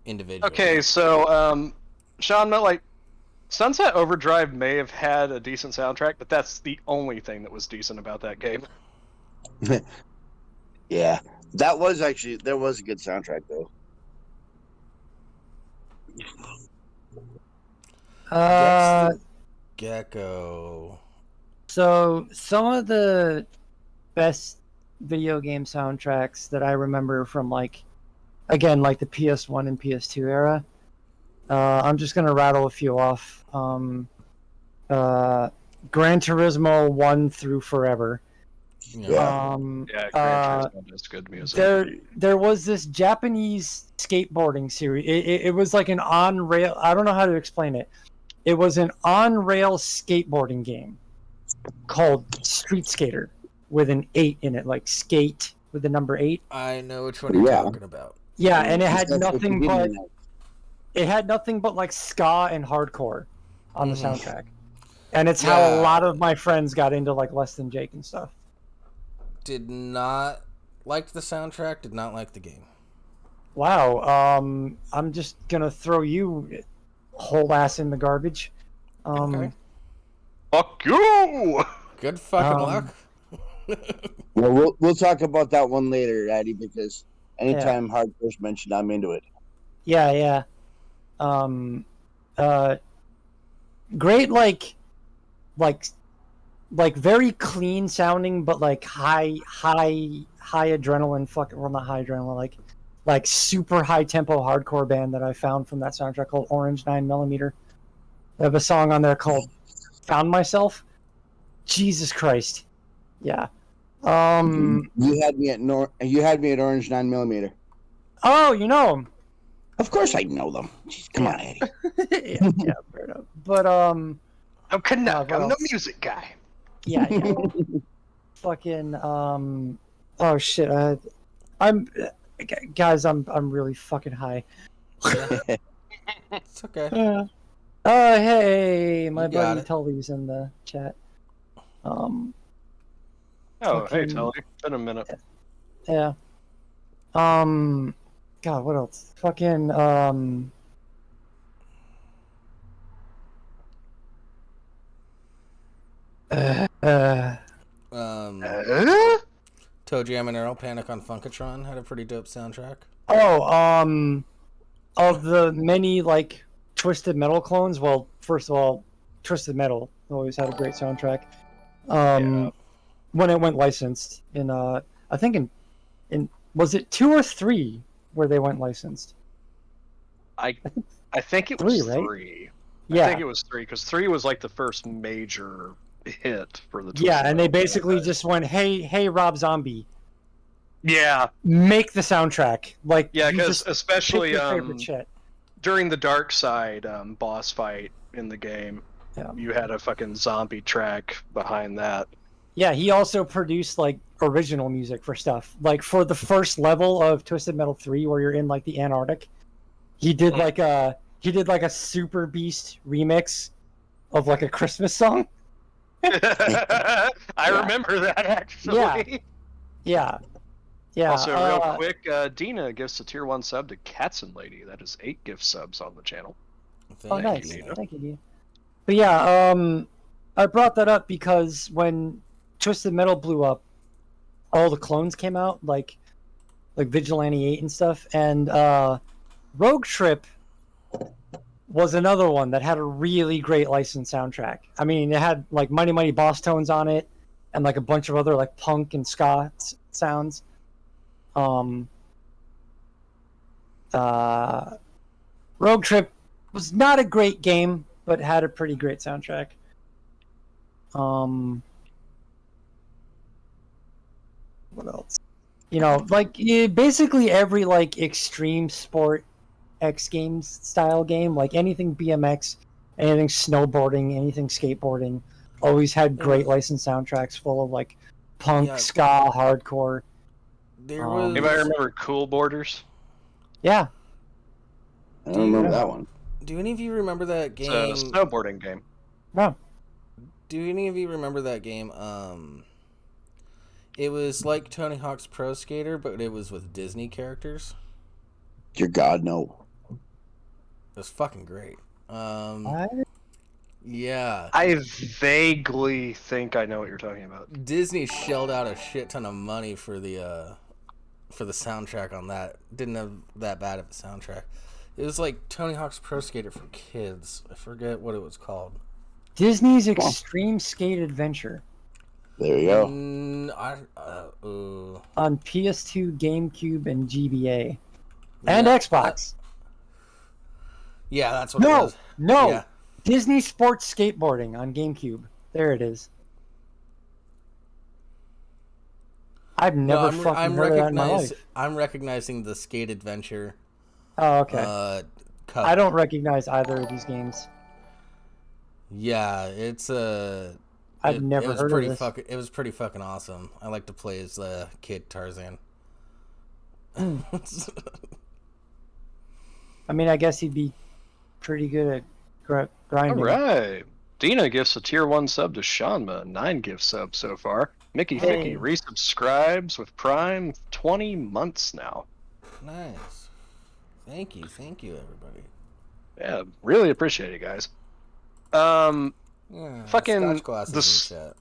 [SPEAKER 2] individually.
[SPEAKER 3] Okay, so Sean, like Sunset Overdrive may have had a decent soundtrack, but that's the only thing that was decent about that game.
[SPEAKER 1] Yeah. There was a good soundtrack though.
[SPEAKER 2] Gecko.
[SPEAKER 4] So some of the best video game soundtracks that I remember from like the PS1 and PS2 era. I'm just gonna rattle a few off. Gran Turismo 1 through Forever.
[SPEAKER 1] Yeah.
[SPEAKER 3] Yeah, Gran Turismo does good music.
[SPEAKER 4] There was this Japanese skateboarding series. It was like an on-rail. I don't know how to explain it. It was an on-rail skateboarding game called Street Skater with an 8 in it, like skate with the number 8.
[SPEAKER 2] I know which one you're talking about.
[SPEAKER 4] Yeah, and it had
[SPEAKER 1] That's what
[SPEAKER 4] nothing
[SPEAKER 1] you
[SPEAKER 4] but
[SPEAKER 1] did in
[SPEAKER 4] it had nothing but like ska and hardcore on the soundtrack. And it's how
[SPEAKER 2] Yeah.
[SPEAKER 4] a lot of my friends got into like Less Than Jake and stuff.
[SPEAKER 2] Did not like the soundtrack. Did not like the game.
[SPEAKER 4] Wow. I'm just gonna throw you whole ass in the garbage.
[SPEAKER 2] Okay.
[SPEAKER 3] Fuck you!
[SPEAKER 2] Good fucking luck.
[SPEAKER 1] Well, we'll talk about that one later, Addy, because anytime hardcore's mentioned, I'm into it.
[SPEAKER 4] Yeah. Great, like very clean sounding, but like high adrenaline. Fucking, well, not high adrenaline, like super high tempo hardcore band that I found from that soundtrack called Orange 9mm. They have a song on there called "Found Myself." Jesus Christ, yeah.
[SPEAKER 1] You had me at Orange 9mm.
[SPEAKER 4] Oh, you know him.
[SPEAKER 1] Of course, I know them. Jeez, come on, Addy.
[SPEAKER 4] yeah, fair enough. But
[SPEAKER 3] I'm Canuck.
[SPEAKER 4] what
[SPEAKER 3] I'm the
[SPEAKER 4] else?
[SPEAKER 3] music guy.
[SPEAKER 4] Yeah. Fucking oh shit. I'm guys. I'm really fucking high.
[SPEAKER 2] It's okay.
[SPEAKER 4] Hey, my
[SPEAKER 2] You got
[SPEAKER 4] buddy
[SPEAKER 2] it.
[SPEAKER 4] Tully's in the chat.
[SPEAKER 3] Oh, hey,
[SPEAKER 4] fucking-
[SPEAKER 3] Tully. Been a minute.
[SPEAKER 4] Yeah. God, what else? Fucking
[SPEAKER 2] Toe Jam and Earl Panic on Funkatron had a pretty dope soundtrack.
[SPEAKER 4] Oh, of the many like Twisted Metal clones, well, first of all, Twisted Metal always had a great soundtrack. When it went licensed in I think in was it 2 or 3 where they went licensed?
[SPEAKER 3] I think it was
[SPEAKER 4] 3, right?
[SPEAKER 3] 3.
[SPEAKER 4] Yeah.
[SPEAKER 3] I think it was 3 because 3 was like the first major hit for the.
[SPEAKER 4] Yeah, and they
[SPEAKER 3] Metal
[SPEAKER 4] basically
[SPEAKER 3] franchise.
[SPEAKER 4] just went, "Hey, Rob Zombie,
[SPEAKER 3] Yeah,
[SPEAKER 4] make the soundtrack." Like,
[SPEAKER 3] yeah,
[SPEAKER 4] you
[SPEAKER 3] because
[SPEAKER 4] just
[SPEAKER 3] especially
[SPEAKER 4] pick your favorite shit.
[SPEAKER 3] during the Dark Side boss fight in the game,
[SPEAKER 4] Yeah.
[SPEAKER 3] you had a fucking zombie track behind that.
[SPEAKER 4] Yeah, he also produced like original music for stuff. Like for the first level of Twisted Metal 3 where you're in like the Antarctic, he did like a Super Beast remix of like a Christmas song.
[SPEAKER 3] I remember that actually.
[SPEAKER 4] Yeah. Yeah.
[SPEAKER 3] Also, real quick, Dina gives a tier 1 sub to Katzen Lady. That is 8 gift subs on the channel.
[SPEAKER 4] Oh, nice.
[SPEAKER 2] Dina.
[SPEAKER 4] Thank you, Dina. But yeah, I brought that up because when Twisted Metal blew up, all the clones came out, like Vigilante 8 and stuff, and Rogue Trip was another one that had a really great licensed soundtrack. I mean, it had like Mighty Mighty Boss Tones on it, and like a bunch of other like punk and ska sounds. Rogue Trip was not a great game, but had a pretty great soundtrack. What else? You know, like basically every like extreme sport X Games style game, like anything BMX, anything snowboarding, anything skateboarding, always had great licensed soundtracks full of like punk, ska, hardcore.
[SPEAKER 2] There was.
[SPEAKER 3] Anybody remember Cool Borders?
[SPEAKER 4] Yeah.
[SPEAKER 1] I don't remember that one.
[SPEAKER 2] Do any of you remember that game?
[SPEAKER 3] It's a snowboarding game.
[SPEAKER 4] No.
[SPEAKER 2] Do any of you remember that game? It was like Tony Hawk's Pro Skater, but it was with Disney characters.
[SPEAKER 1] Dear God, no.
[SPEAKER 2] It was fucking great.
[SPEAKER 4] What?
[SPEAKER 2] Yeah.
[SPEAKER 3] I vaguely think I know what you're talking about.
[SPEAKER 2] Disney shelled out a shit ton of money for the soundtrack on that. Didn't have that bad of a soundtrack. It was like Tony Hawk's Pro Skater for kids. I forget what it was called.
[SPEAKER 4] Disney's Extreme Skate Adventure.
[SPEAKER 1] There you go.
[SPEAKER 4] On PS2, GameCube, and GBA. And Xbox.
[SPEAKER 2] Yeah, that's what it was.
[SPEAKER 4] No.
[SPEAKER 2] Yeah.
[SPEAKER 4] Disney Sports Skateboarding on GameCube. There it is. I've never fucking heard of that in my life.
[SPEAKER 2] I'm recognizing the Skate Adventure.
[SPEAKER 4] Oh, okay.
[SPEAKER 2] Cover.
[SPEAKER 4] I don't recognize either of these games.
[SPEAKER 2] Yeah, it's
[SPEAKER 4] I've never heard of this.
[SPEAKER 2] It was pretty fucking awesome. I like to play as the kid Tarzan.
[SPEAKER 4] I mean, I guess he'd be pretty good at grinding.
[SPEAKER 3] All right. Dina gifts a tier 1 sub to Shanma, 9 gift subs so far. Mickey
[SPEAKER 4] Hey.
[SPEAKER 3] Ficky resubscribes with Prime 20 months now.
[SPEAKER 2] Nice. Thank you, everybody.
[SPEAKER 3] Yeah, really appreciate it, guys.
[SPEAKER 2] Yeah,
[SPEAKER 3] Fucking
[SPEAKER 2] Scotch glasses in chat.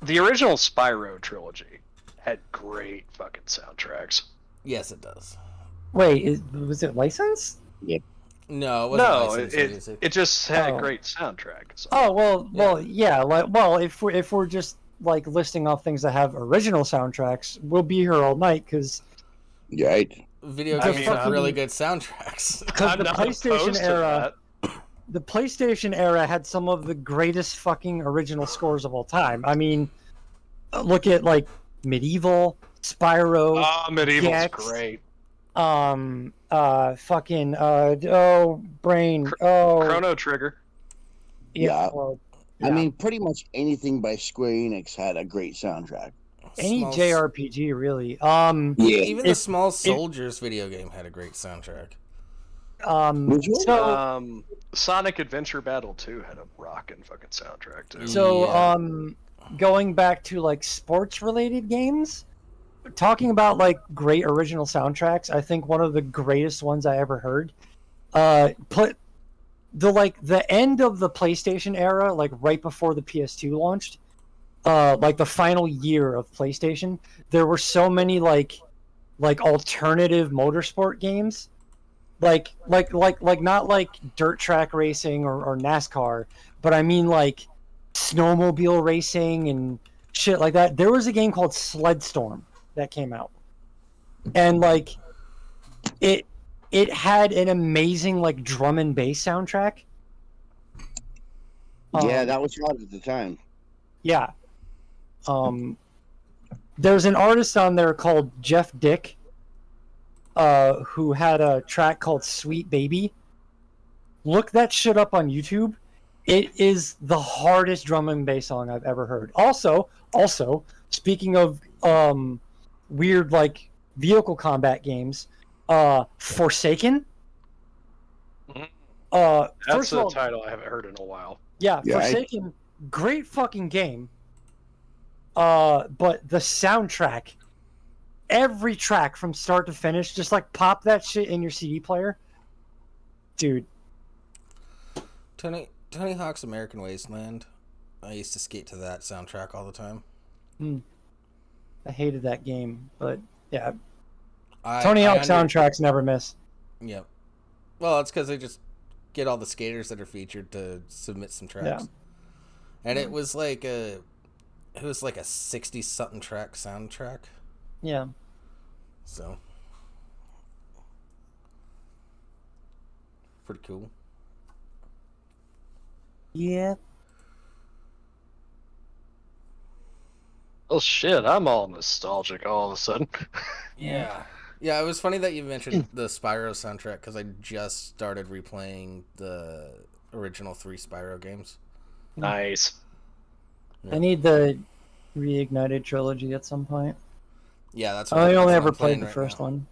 [SPEAKER 3] The original Spyro trilogy had great fucking soundtracks.
[SPEAKER 2] Yes, it does.
[SPEAKER 4] Wait, was it licensed?
[SPEAKER 2] No, it wasn't
[SPEAKER 3] No,
[SPEAKER 2] licensed music.
[SPEAKER 3] it just had
[SPEAKER 4] Oh.
[SPEAKER 3] a great soundtrack. So.
[SPEAKER 4] Oh well, yeah. Like, well, if we're just like listing off things that have original soundtracks, we'll be here all night because
[SPEAKER 1] Right.
[SPEAKER 2] Video
[SPEAKER 3] I
[SPEAKER 2] games
[SPEAKER 3] mean,
[SPEAKER 2] have really good soundtracks.
[SPEAKER 3] I'm
[SPEAKER 4] the
[SPEAKER 3] not
[SPEAKER 4] PlayStation
[SPEAKER 3] opposed to
[SPEAKER 4] era,
[SPEAKER 3] that.
[SPEAKER 4] the PlayStation era had some of the greatest fucking original scores of all time. I mean, look at like Medieval, Spyro,
[SPEAKER 3] Oh, Medieval's
[SPEAKER 4] Gex,
[SPEAKER 3] great.
[SPEAKER 4] fucking Brain,
[SPEAKER 3] Chrono Trigger.
[SPEAKER 1] Yeah.
[SPEAKER 4] well,
[SPEAKER 1] I mean, pretty much anything by Square Enix had a great soundtrack.
[SPEAKER 4] any
[SPEAKER 2] Small-
[SPEAKER 4] JRPG really.
[SPEAKER 1] Yeah.
[SPEAKER 2] Even the
[SPEAKER 4] if-
[SPEAKER 2] Small Soldiers video game had a great soundtrack.
[SPEAKER 1] Would you?
[SPEAKER 4] So
[SPEAKER 3] Sonic Adventure Battle 2 had a rockin' fucking soundtrack too.
[SPEAKER 4] So,
[SPEAKER 2] Yeah.
[SPEAKER 4] going back to like sports related games, talking about like great original soundtracks, I think one of the greatest ones I ever heard, put the end of the PlayStation era, like right before the PS2 launched, like the final year of PlayStation, there were so many like alternative motorsport games. Like not like dirt track racing or NASCAR, but I mean like snowmobile racing and shit like that. There was a game called Sledstorm that came out, and like it had an amazing like drum and bass soundtrack.
[SPEAKER 1] Yeah, that was hot at the time.
[SPEAKER 4] Yeah. There's an artist on there called Jeff Dick, who had a track called Sweet Baby. Look that shit up on YouTube. It is the hardest drum and bass song I've ever heard. Also, speaking of weird like vehicle combat games, Forsaken.
[SPEAKER 3] That's
[SPEAKER 4] First of
[SPEAKER 3] a
[SPEAKER 4] all,
[SPEAKER 3] title I haven't heard in a while.
[SPEAKER 4] yeah,
[SPEAKER 1] Yeah,
[SPEAKER 4] Forsaken, great fucking game. But the soundtrack, every track from start to finish, just like pop that shit in your CD player, dude.
[SPEAKER 2] Tony Hawk's American Wasteland. I used to skate to that soundtrack all the time.
[SPEAKER 4] I hated that game, but yeah,
[SPEAKER 2] I
[SPEAKER 4] Tony Hawk
[SPEAKER 2] under-
[SPEAKER 4] soundtracks never miss.
[SPEAKER 2] Yep. Well, it's because they just get all the skaters that are featured to submit some tracks.
[SPEAKER 4] Yeah.
[SPEAKER 2] And it was like a 60-something track soundtrack.
[SPEAKER 4] Yeah.
[SPEAKER 2] So pretty cool.
[SPEAKER 4] Yeah.
[SPEAKER 3] Oh shit, I'm all nostalgic all of a sudden.
[SPEAKER 2] Yeah. Yeah, it was funny that you mentioned the Spyro soundtrack because I just started replaying the original 3 Spyro games.
[SPEAKER 3] Nice.
[SPEAKER 4] I need the Reignited trilogy at some point.
[SPEAKER 2] Yeah, that's
[SPEAKER 4] I only
[SPEAKER 2] that's what
[SPEAKER 4] ever
[SPEAKER 2] I'm playing
[SPEAKER 4] played the
[SPEAKER 2] right
[SPEAKER 4] first
[SPEAKER 2] now.
[SPEAKER 4] one.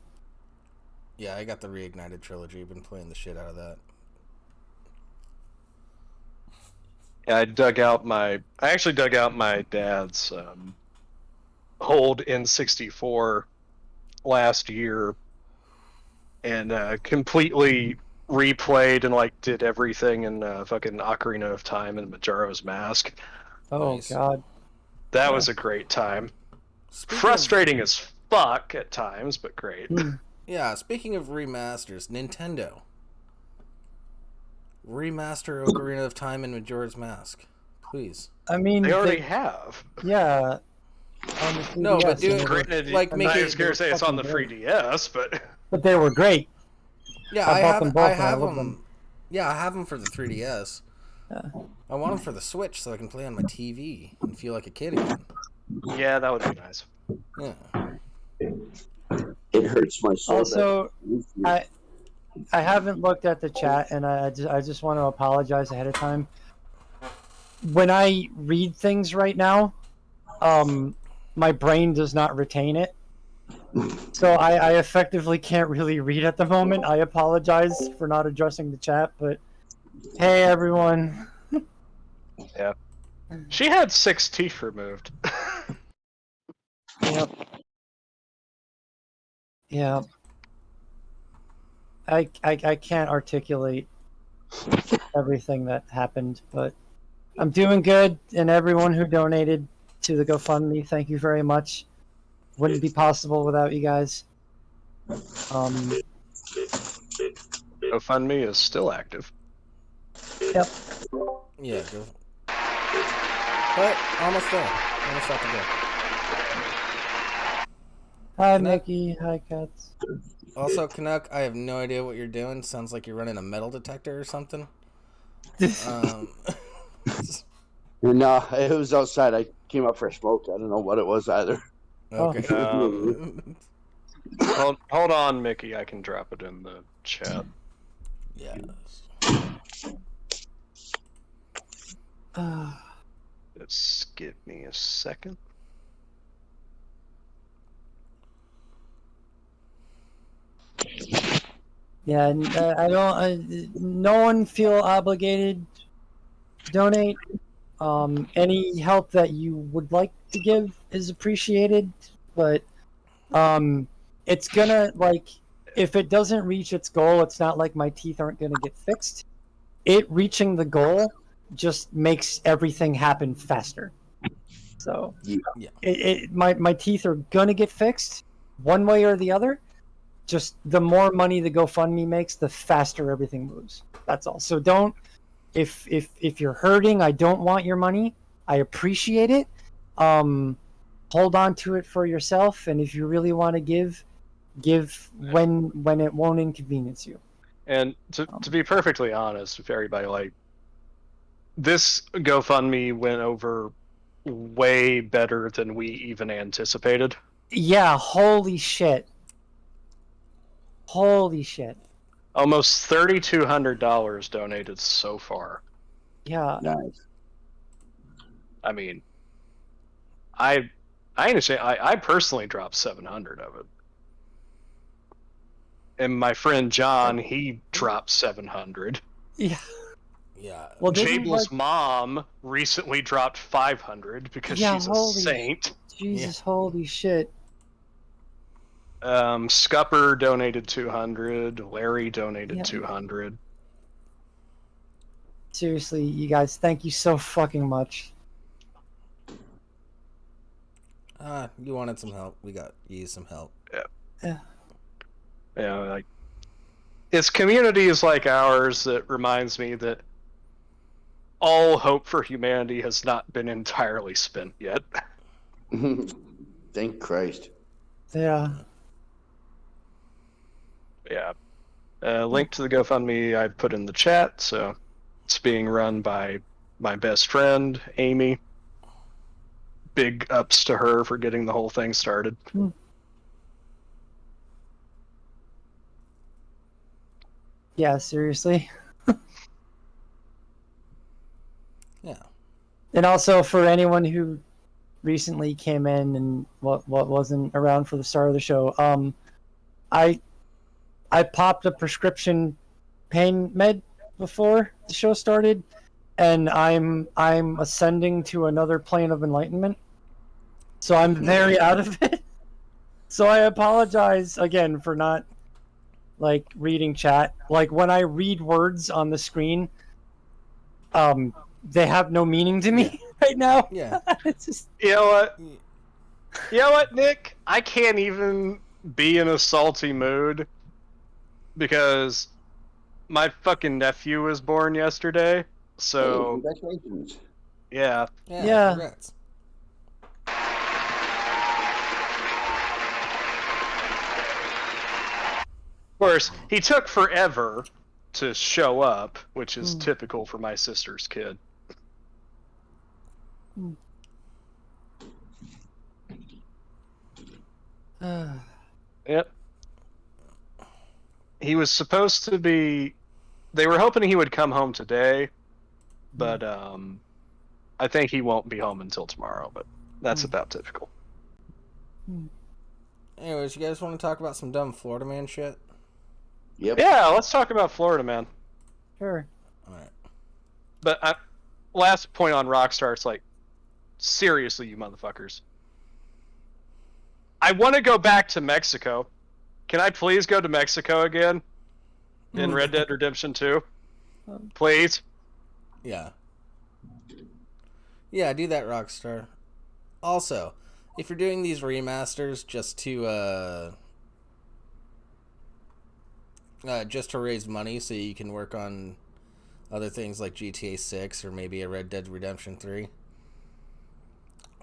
[SPEAKER 2] Yeah, I got the Reignited trilogy. I've been playing the shit out of that.
[SPEAKER 3] Yeah, I actually dug out my dad's old N64 last year and completely replayed and like did everything in fucking Ocarina of Time and Majora's Mask.
[SPEAKER 4] Oh
[SPEAKER 2] Nice.
[SPEAKER 4] god.
[SPEAKER 3] That was a great time.
[SPEAKER 2] Speaking
[SPEAKER 3] Frustrating as fuck at times, but great.
[SPEAKER 2] Yeah, speaking of remasters, Nintendo. Remaster Ocarina of Time and Majora's Mask. Please.
[SPEAKER 4] I mean,
[SPEAKER 3] They already have.
[SPEAKER 4] yeah. On the
[SPEAKER 2] No, but
[SPEAKER 4] 3DS,
[SPEAKER 2] dude,
[SPEAKER 4] and they were-
[SPEAKER 3] Granted,
[SPEAKER 2] like,
[SPEAKER 3] I'm
[SPEAKER 2] make
[SPEAKER 3] not
[SPEAKER 2] it-
[SPEAKER 3] just gonna say it's on the
[SPEAKER 4] fucking
[SPEAKER 3] 3DS, but
[SPEAKER 4] but they were great.
[SPEAKER 2] Yeah,
[SPEAKER 4] I bought them both
[SPEAKER 2] I
[SPEAKER 4] and I
[SPEAKER 2] have
[SPEAKER 4] love
[SPEAKER 2] them.
[SPEAKER 4] them.
[SPEAKER 2] Yeah, I have them for the 3DS.
[SPEAKER 4] Yeah.
[SPEAKER 2] I want them for the Switch so I can play on my TV and feel like a kid again.
[SPEAKER 3] yeah, that would be nice.
[SPEAKER 2] Yeah.
[SPEAKER 1] It hurts my soul.
[SPEAKER 4] Also,
[SPEAKER 1] that-
[SPEAKER 4] I haven't looked at the chat, and I just want to apologize ahead of time. When I read things right now, my brain does not retain it, so I effectively can't really read at the moment. I apologize for not addressing the chat, but hey, everyone.
[SPEAKER 3] Yeah. She had 6 teeth removed.
[SPEAKER 4] Yep. Yeah. I can't articulate everything that happened, but I'm doing good, and everyone who donated to the GoFundMe, thank you very much. Wouldn't be possible without you guys.
[SPEAKER 3] GoFundMe is still active.
[SPEAKER 4] Yep.
[SPEAKER 2] Yeah, go. But almost there. Almost out the door.
[SPEAKER 4] Hi,
[SPEAKER 2] Canuck.
[SPEAKER 4] Mickey. Hi, Cats.
[SPEAKER 2] Also, Canuck, I have no idea what you're doing. Sounds like you're running a metal detector or something.
[SPEAKER 1] No, it was outside. I came up for a smoke. I don't know what it was either.
[SPEAKER 2] Okay.
[SPEAKER 3] Hold on, Mickey. I can drop it in the chat.
[SPEAKER 2] Yes.
[SPEAKER 3] Just give me a second.
[SPEAKER 4] Yeah, and, I don't. No one feel obligated to donate. Any help that you would like to give is appreciated, but it's gonna like if it doesn't reach its goal, it's not like my teeth aren't gonna get fixed. It reaching the goal just makes everything happen faster. So
[SPEAKER 2] Yeah.
[SPEAKER 4] my teeth are gonna get fixed one way or the other. Just the more money the GoFundMe makes, the faster everything moves. That's all. So don't if you're hurting, I don't want your money. I appreciate it. Hold on to it for yourself, and if you really want to give when it won't inconvenience you.
[SPEAKER 3] And to be perfectly honest with everybody, like, this GoFundMe went over way better than we even anticipated.
[SPEAKER 4] Yeah, holy shit. Holy shit.
[SPEAKER 3] Almost $3,200 donated so far.
[SPEAKER 4] Yeah.
[SPEAKER 1] Nice.
[SPEAKER 3] I mean, I understand. I personally dropped 700 of it, and my friend John, he dropped 700.
[SPEAKER 4] Yeah.
[SPEAKER 2] Yeah.
[SPEAKER 4] Well,
[SPEAKER 3] Jabel's mom recently dropped 500 because she's a saint.
[SPEAKER 4] Jesus, holy shit.
[SPEAKER 3] Scupper donated 200. Larry donated 200.
[SPEAKER 4] Seriously, you guys, thank you so fucking much.
[SPEAKER 2] You wanted some help. We got you some help.
[SPEAKER 3] Yeah. Yeah, like, it's communities like ours that reminds me that all hope for humanity has not been entirely spent yet.
[SPEAKER 1] Thank Christ.
[SPEAKER 4] Yeah.
[SPEAKER 3] Yeah. Link to the GoFundMe I put in the chat. So it's being run by my best friend, Amy. Big ups to her for getting the whole thing started.
[SPEAKER 4] Yeah, seriously.
[SPEAKER 2] Yeah.
[SPEAKER 4] And also for anyone who recently came in and what wasn't around for the start of the show, I popped a prescription pain med before the show started, and I'm ascending to another plane of enlightenment. So I'm very out of it. So I apologize again for not like reading chat. Like when I read words on the screen, they have no meaning to me right now.
[SPEAKER 2] Yeah.
[SPEAKER 4] It's just
[SPEAKER 3] You know what, Nick? I can't even be in a salty mood because my fucking nephew was born yesterday. So
[SPEAKER 1] hey, congratulations.
[SPEAKER 3] Yeah.
[SPEAKER 2] Congrats.
[SPEAKER 3] Of course, he took forever to show up, which is typical for my sister's kid. Yep. He was supposed to be. They were hoping he would come home today, but I think he won't be home until tomorrow. But that's about typical.
[SPEAKER 2] Anyways, you guys want to talk about some dumb Florida man shit?
[SPEAKER 1] Yep.
[SPEAKER 3] Yeah, let's talk about Florida man.
[SPEAKER 4] Sure.
[SPEAKER 2] All right.
[SPEAKER 3] But last point on Rockstar, it's like, seriously, you motherfuckers. I want to go back to Mexico. Can I please go to Mexico again in Red Dead Redemption 2? Please?
[SPEAKER 2] Yeah. Yeah, do that, Rockstar. Also, if you're doing these remasters just to raise money so you can work on other things like GTA 6 or maybe a Red Dead Redemption 3,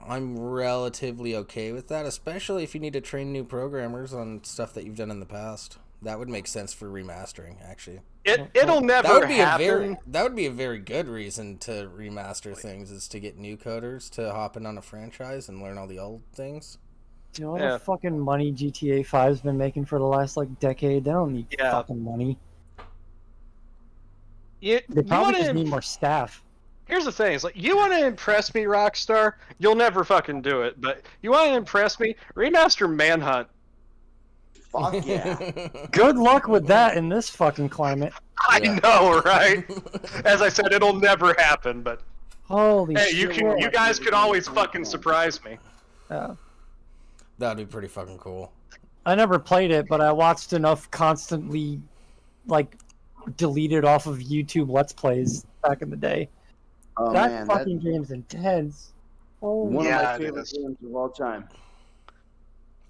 [SPEAKER 2] I'm relatively okay with that, especially if you need to train new programmers on stuff that you've done in the past. That would make sense for remastering, actually.
[SPEAKER 3] It'll never happen.
[SPEAKER 2] That would be a very good reason to remaster things, is to get new coders to hop in on a franchise and learn all the old things.
[SPEAKER 4] Do you know what the fucking money GTA 5's been making for the last decade? They don't need fucking money. They probably just need more staff.
[SPEAKER 3] Here's the thing: it's like, you want to impress me, Rockstar? You'll never fucking do it. But you want to impress me? Remaster Manhunt.
[SPEAKER 1] Fuck yeah.
[SPEAKER 4] Good luck with that in this fucking climate.
[SPEAKER 3] I know, right? As I said, it'll never happen. But
[SPEAKER 4] holy shit!
[SPEAKER 3] You guys could always fucking surprise me.
[SPEAKER 4] Yeah.
[SPEAKER 2] That'd be pretty fucking cool.
[SPEAKER 4] I never played it, but I watched enough constantly, deleted off of YouTube Let's Plays back in the day.
[SPEAKER 1] Oh,
[SPEAKER 4] that fucking game's intense.
[SPEAKER 1] One of my favorite games of all time.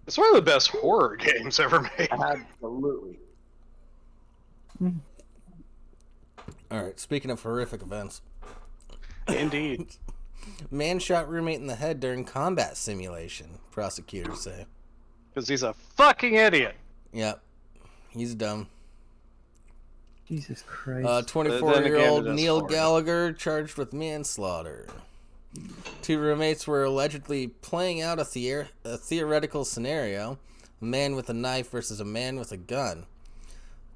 [SPEAKER 3] It's one of the best horror games ever made.
[SPEAKER 1] Absolutely.
[SPEAKER 2] Alright, speaking of horrific events.
[SPEAKER 3] Indeed.
[SPEAKER 2] Man shot roommate in the head during combat simulation, prosecutors say.
[SPEAKER 3] Because he's a fucking idiot.
[SPEAKER 2] Yep. He's dumb.
[SPEAKER 4] Jesus Christ.
[SPEAKER 2] 24-year-old Neil Gallagher charged with manslaughter. Two roommates were allegedly playing out a theoretical scenario: a man with a knife versus a man with a gun.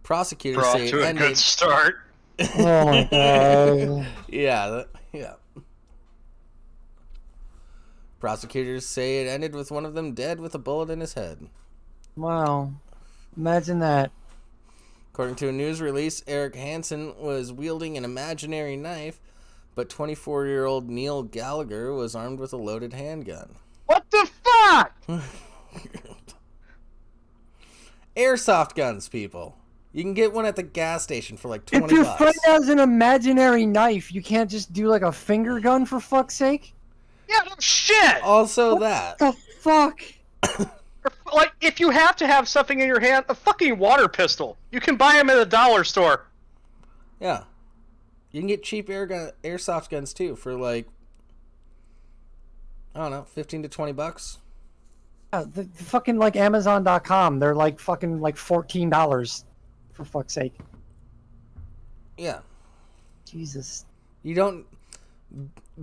[SPEAKER 2] Prosecutors say it ended...
[SPEAKER 3] good start.
[SPEAKER 4] Oh my god.
[SPEAKER 2] Yeah. Prosecutors say it ended with one of them dead with a bullet in his head.
[SPEAKER 4] Wow. Imagine that.
[SPEAKER 2] According to a news release, Eric Hansen was wielding an imaginary knife, but 24-year-old Neil Gallagher was armed with a loaded handgun.
[SPEAKER 3] What the fuck?
[SPEAKER 2] Airsoft guns, people. You can get one at the gas station for like $20.
[SPEAKER 4] If your friend has an imaginary knife, you can't just do a finger gun for fuck's sake?
[SPEAKER 3] Yeah, no shit!
[SPEAKER 2] Also that.
[SPEAKER 4] What the fuck?
[SPEAKER 3] If you have to have something in your hand, a fucking water pistol. You can buy them at a dollar store.
[SPEAKER 2] Yeah. You can get cheap airsoft guns too for I don't know, 15 to $20.
[SPEAKER 4] Yeah, the fucking Amazon.com, they're fucking $14 for fuck's sake.
[SPEAKER 2] Yeah.
[SPEAKER 4] Jesus.
[SPEAKER 2] You don't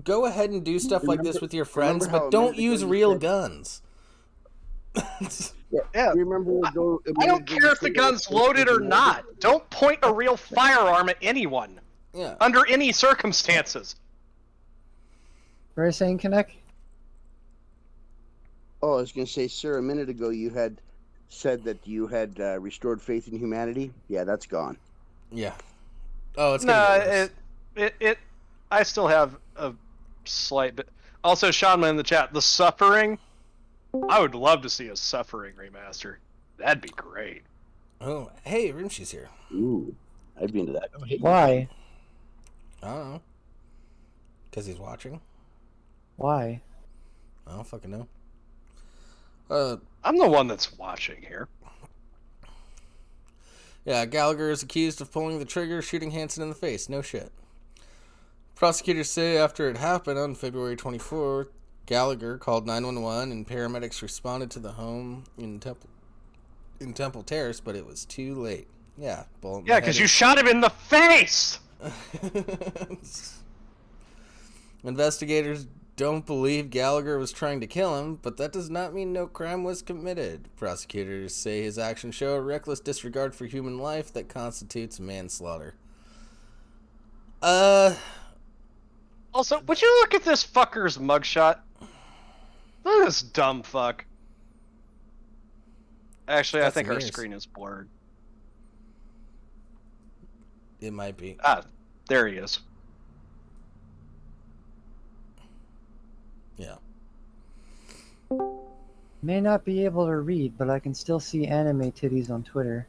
[SPEAKER 2] go ahead and do stuff like this with your friends, but don't use real guns.
[SPEAKER 3] Yeah.
[SPEAKER 1] Remember
[SPEAKER 3] I don't care if the gun's loaded or not. Don't point a real firearm at anyone.
[SPEAKER 2] Yeah.
[SPEAKER 3] Under any circumstances.
[SPEAKER 4] What are you saying, Kinect?
[SPEAKER 1] Oh, I was going to say, sir, a minute ago you had said that you had restored faith in humanity. Yeah, that's gone.
[SPEAKER 2] Yeah. Oh, it's gonna be worse.
[SPEAKER 3] it. I still have a slight bit. Also, Shaman in the chat, the Suffering. I would love to see a Suffering remaster. That'd be great.
[SPEAKER 2] Oh, hey, Rimshee's here.
[SPEAKER 1] Ooh, I'd be into that.
[SPEAKER 4] Why?
[SPEAKER 2] I don't know. Because he's watching?
[SPEAKER 4] Why?
[SPEAKER 2] I don't fucking know.
[SPEAKER 3] I'm the one that's watching here.
[SPEAKER 2] Yeah, Gallagher is accused of pulling the trigger, shooting Hansen in the face. No shit. Prosecutors say after it happened on February 24th, Gallagher called 911 and paramedics responded to the home in Temple Terrace, but it was too late. Yeah,
[SPEAKER 3] yeah, because you shot him in the face!
[SPEAKER 2] Investigators don't believe Gallagher was trying to kill him, but that does not mean no crime was committed. Prosecutors say his actions show a reckless disregard for human life that constitutes manslaughter.
[SPEAKER 3] Also, would you look at this fucker's mugshot? Look at this dumb fuck. Actually, I think our screen is blurred.
[SPEAKER 2] It might be.
[SPEAKER 3] Ah, there he is.
[SPEAKER 2] Yeah.
[SPEAKER 4] May not be able to read, but I can still see anime titties on Twitter.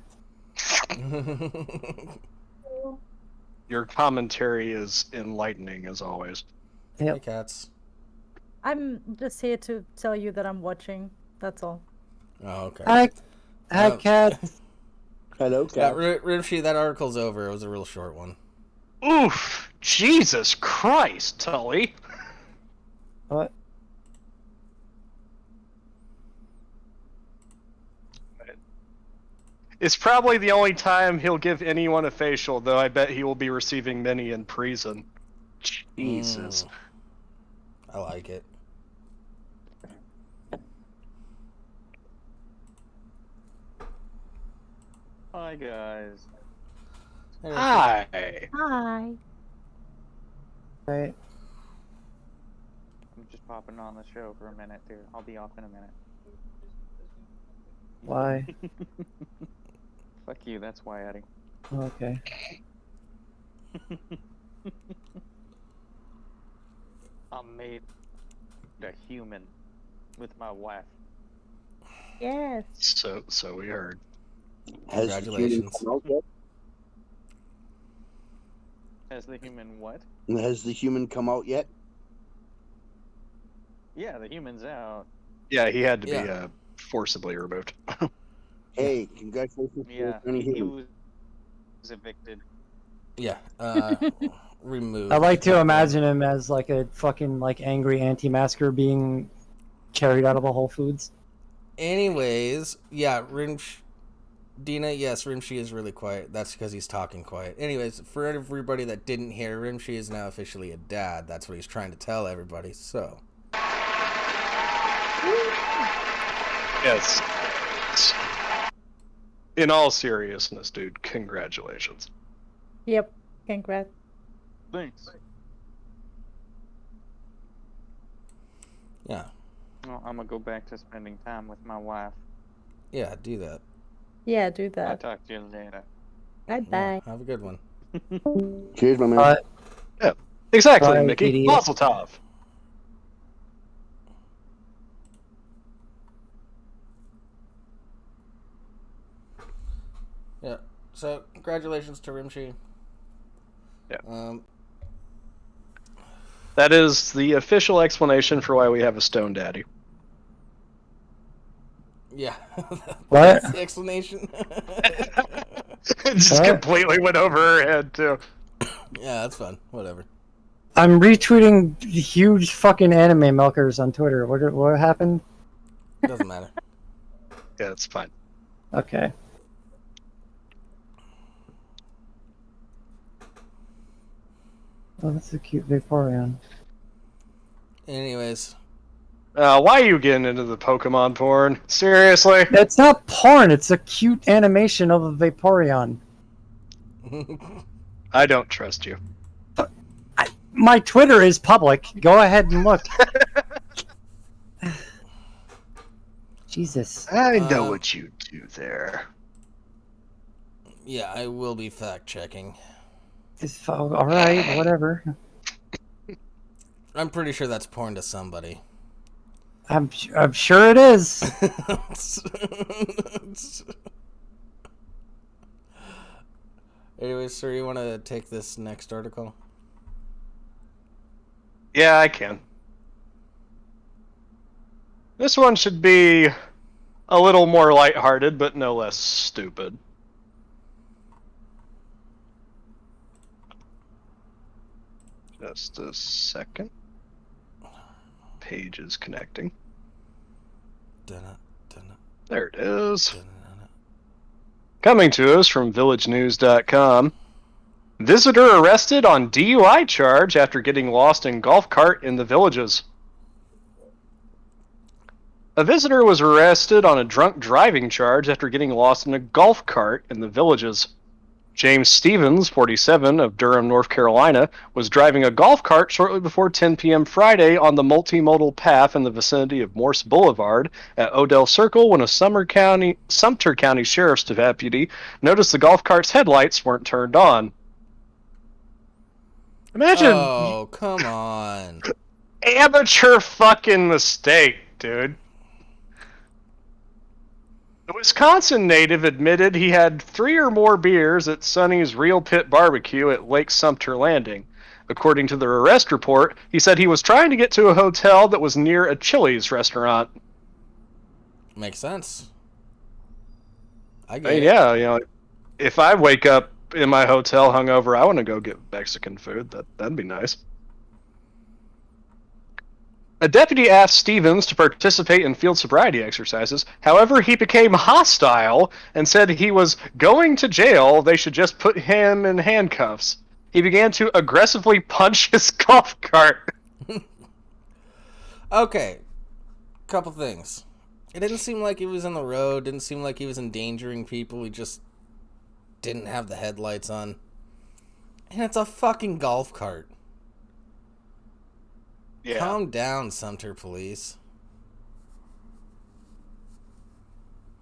[SPEAKER 3] Your commentary is enlightening as always.
[SPEAKER 2] Hey, cats.
[SPEAKER 5] I'm just here to tell you that I'm watching. That's all.
[SPEAKER 2] Oh, okay.
[SPEAKER 4] Hi, cat.
[SPEAKER 1] Hello,
[SPEAKER 2] Yeah,
[SPEAKER 1] cat.
[SPEAKER 2] Rimshee, that article's over. It was a real short one.
[SPEAKER 3] Oof! Jesus Christ, Tully!
[SPEAKER 4] What?
[SPEAKER 3] It's probably the only time he'll give anyone a facial, though I bet he will be receiving many in prison. Jesus.
[SPEAKER 2] I like it.
[SPEAKER 6] Hi guys.
[SPEAKER 2] Hey,
[SPEAKER 3] Hi!
[SPEAKER 5] Hi.
[SPEAKER 4] Right.
[SPEAKER 6] I'm just popping on the show for a minute, dude. I'll be off in a minute.
[SPEAKER 4] Why?
[SPEAKER 6] Fuck you, that's why, Eddie.
[SPEAKER 4] Okay.
[SPEAKER 6] I'm made a human with my wife.
[SPEAKER 5] Yes.
[SPEAKER 3] So we heard.
[SPEAKER 1] Has the human
[SPEAKER 2] Congratulations.
[SPEAKER 1] come out yet?
[SPEAKER 6] As the human what?
[SPEAKER 1] Has the human come out yet?
[SPEAKER 6] Yeah, the human's out.
[SPEAKER 3] Yeah, he had to
[SPEAKER 2] Yeah.
[SPEAKER 3] be forcibly removed.
[SPEAKER 1] Hey, congratulations
[SPEAKER 6] Yeah,
[SPEAKER 1] to any
[SPEAKER 6] he
[SPEAKER 1] human.
[SPEAKER 6] was evicted.
[SPEAKER 2] Yeah. Removed.
[SPEAKER 4] I like to imagine him as like a fucking like angry anti-masker being carried out of a Whole Foods.
[SPEAKER 2] Anyways, yeah, Dina, yes, Rimshee is really quiet. That's because he's talking quiet. Anyways, for everybody that didn't hear, Rimshee is now officially a dad. That's what he's trying to tell everybody. So.
[SPEAKER 3] Yes. In all seriousness, dude, congratulations.
[SPEAKER 5] Yep. Congrats.
[SPEAKER 6] Thanks.
[SPEAKER 2] Yeah.
[SPEAKER 6] Well, I'm gonna go back to spending time with my wife.
[SPEAKER 2] Yeah, do that.
[SPEAKER 5] Yeah, do
[SPEAKER 6] I'll
[SPEAKER 5] that.
[SPEAKER 6] talk to you later.
[SPEAKER 5] Bye
[SPEAKER 2] Yeah,
[SPEAKER 5] bye.
[SPEAKER 2] have a good one.
[SPEAKER 1] Cheers, my man.
[SPEAKER 3] Exactly,
[SPEAKER 4] Bye,
[SPEAKER 3] Mickey.
[SPEAKER 4] idiot.
[SPEAKER 3] Mazel tov.
[SPEAKER 2] Yeah. So, congratulations to Rimshee.
[SPEAKER 3] Yeah. That is the official explanation for why we have a stone daddy.
[SPEAKER 2] Yeah.
[SPEAKER 4] What?
[SPEAKER 2] That's the explanation.
[SPEAKER 3] It just
[SPEAKER 4] What?
[SPEAKER 3] completely went over her head, too.
[SPEAKER 2] Yeah, that's fun. Whatever.
[SPEAKER 4] I'm retweeting huge fucking anime milkers on Twitter. What happened?
[SPEAKER 2] Doesn't matter.
[SPEAKER 3] Yeah, it's fine.
[SPEAKER 4] Okay. Oh, that's a cute Vaporeon.
[SPEAKER 2] Anyways.
[SPEAKER 3] Why are you getting into the Pokemon porn? Seriously?
[SPEAKER 4] It's not porn. It's a cute animation of a Vaporeon.
[SPEAKER 3] I don't trust you.
[SPEAKER 4] My Twitter is public. Go ahead and look. Jesus.
[SPEAKER 3] I know what you do there.
[SPEAKER 2] Yeah, I will be fact checking.
[SPEAKER 4] All right, whatever.
[SPEAKER 2] I'm pretty sure that's porn to somebody.
[SPEAKER 4] I'm sure it is.
[SPEAKER 2] Anyways, sir, you want to take this next article?
[SPEAKER 3] Yeah, I can. This one should be a little more lighthearted, but no less stupid. Just a second. Page is connecting. There it is. Coming to us from villagenews.com. Visitor arrested on DUI charge after getting lost in golf cart in the Villages. A visitor was arrested on a drunk driving charge after getting lost in a golf cart in the Villages. James Stevens, 47, of Durham, North Carolina, was driving a golf cart shortly before 10 p.m. Friday on the multimodal path in the vicinity of Morse Boulevard at Odell Circle when a Sumter County Sheriff's deputy noticed the golf cart's headlights weren't turned on. Imagine.
[SPEAKER 2] Oh, come on.
[SPEAKER 3] amateur fucking mistake, dude. The Wisconsin native admitted he had 3 or more beers at Sonny's Real Pit Barbecue at Lake Sumter Landing. According to the arrest report, he said he was trying to get to a hotel that was near a Chili's restaurant.
[SPEAKER 2] Makes sense. I
[SPEAKER 3] I
[SPEAKER 2] get
[SPEAKER 3] mean,
[SPEAKER 2] it.
[SPEAKER 3] yeah, you know, if I wake up in my hotel hungover, I want to go get Mexican food. That'd be nice. A deputy asked Stevens to participate in field sobriety exercises. However, he became hostile and said he was going to jail. They should just put him in handcuffs. He began to aggressively punch his golf cart.
[SPEAKER 2] Okay. Couple things. It didn't seem like he was on the road. Didn't seem like he was endangering people. He just didn't have the headlights on. And it's a fucking golf cart.
[SPEAKER 3] Yeah.
[SPEAKER 2] Calm down, Sumter Police.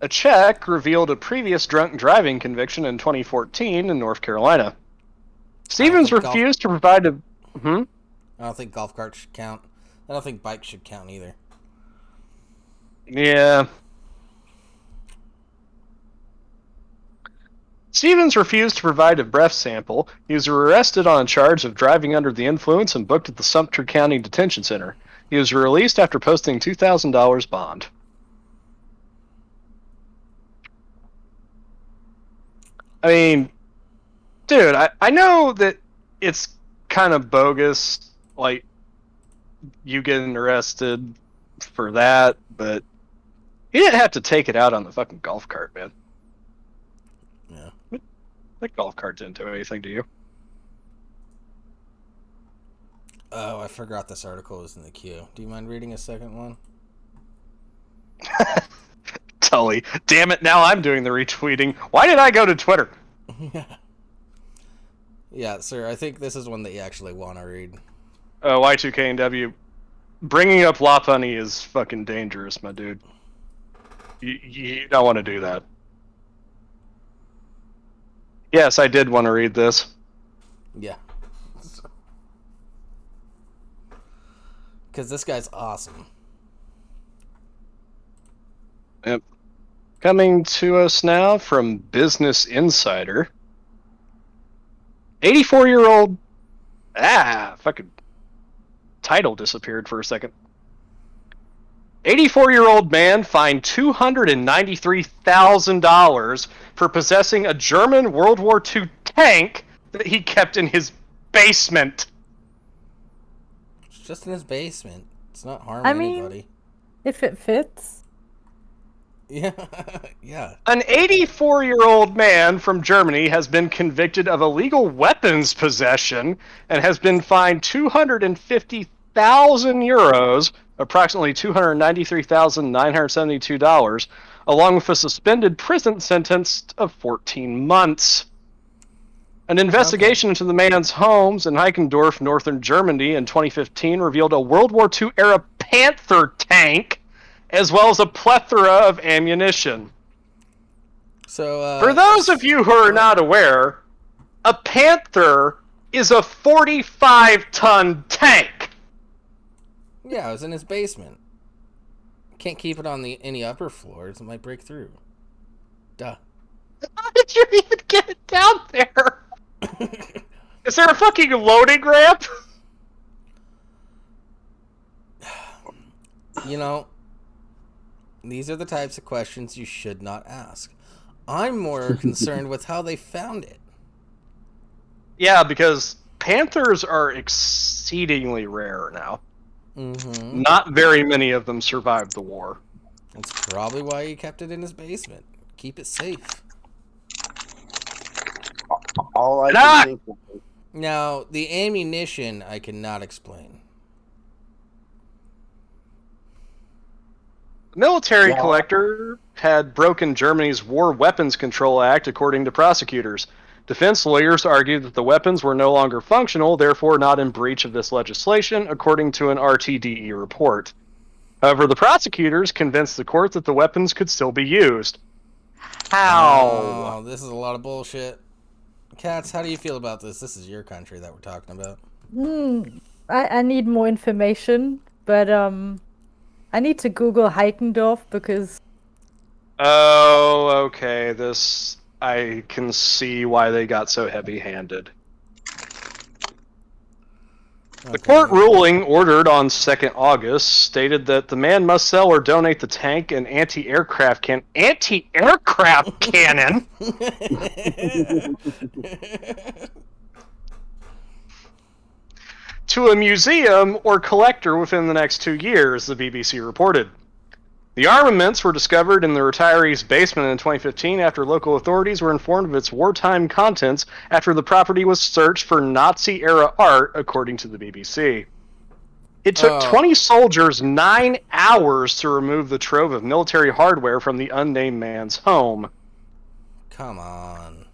[SPEAKER 3] A check revealed a previous drunk driving conviction in 2014 in North Carolina. Stevens
[SPEAKER 2] think
[SPEAKER 3] refused to provide a...
[SPEAKER 2] I don't think golf carts should count. I don't think bikes should count either.
[SPEAKER 3] Yeah. Stevens refused to provide a breath sample. He was arrested on a charge of driving under the influence and booked at the Sumter County Detention Center. He was released after posting $2,000 bond. I mean, dude, I know that it's kind of bogus, like, you getting arrested for that, but you didn't have to take it out on the fucking golf cart, man.
[SPEAKER 2] Yeah.
[SPEAKER 3] That golf cart didn't do anything to you.
[SPEAKER 2] Oh, I forgot this article was in the queue. Do you mind reading a second one?
[SPEAKER 3] Tully. Damn it, now I'm doing the retweeting. Why did I go to Twitter?
[SPEAKER 2] Yeah, sir, I think this is one that you actually want to read.
[SPEAKER 3] Y2KNW. Bringing up Lopunny is fucking dangerous, my dude. You don't want to do that. Yes, I did want to read this.
[SPEAKER 2] Yeah. Because this guy's awesome.
[SPEAKER 3] Yep. Coming to us now from Business Insider. 84-year-old... fucking title disappeared for a second. 84-year-old man fined $293,000 for possessing a German World War II tank that he kept in his basement.
[SPEAKER 2] It's just in his basement. It's not harming
[SPEAKER 5] I mean-
[SPEAKER 2] anybody.
[SPEAKER 5] If it fits.
[SPEAKER 2] Yeah. Yeah.
[SPEAKER 3] An 84-year-old man from Germany has been convicted of illegal weapons possession and has been fined 250,000 euros, approximately $293,972, along with a suspended prison sentence of 14 months. An investigation into the man's homes in Heikendorf, northern Germany, in 2015 revealed a World War II-era Panther tank, as well as a plethora of ammunition.
[SPEAKER 2] So,
[SPEAKER 3] For those of you who are not aware, a Panther is a 45-ton tank.
[SPEAKER 2] Yeah, it was in his basement. Can't keep it on any upper floors. It might break through. Duh.
[SPEAKER 3] How did you even get it down there? Is there a fucking loading ramp?
[SPEAKER 2] You know, these are the types of questions you should not ask. I'm more concerned with how they found it.
[SPEAKER 3] Yeah, because Panthers are exceedingly rare now.
[SPEAKER 2] Mm-hmm.
[SPEAKER 3] Not very many of them survived the war.
[SPEAKER 2] That's probably why he kept it in his basement. Keep it safe.
[SPEAKER 1] All I
[SPEAKER 3] Ah!
[SPEAKER 1] can think of is
[SPEAKER 2] Now, the ammunition I cannot explain.
[SPEAKER 3] Military
[SPEAKER 1] Yeah.
[SPEAKER 3] collector had broken Germany's War Weapons Control Act, according to prosecutors. Defense lawyers argued that the weapons were no longer functional, therefore not in breach of this legislation, according to an RTDE report. However, the prosecutors convinced the court that the weapons could still be used. How?
[SPEAKER 2] Oh, this is a lot of bullshit. Cats, how do you feel about this? This is your country that we're talking about.
[SPEAKER 5] I need more information, but I need to Google Heikendorf because
[SPEAKER 3] Oh, okay. This I can see why they got so heavy-handed. The court ruling, ordered on 2nd August, stated that the man must sell or donate the tank and anti-aircraft cannon to a museum or collector within the next 2 years, the BBC reported. The armaments were discovered in the retiree's basement in 2015 after local authorities were informed of its wartime contents after the property was searched for Nazi-era art, according to the BBC. It took 20 soldiers 9 hours to remove the trove of military hardware from the unnamed man's home.
[SPEAKER 2] Come on.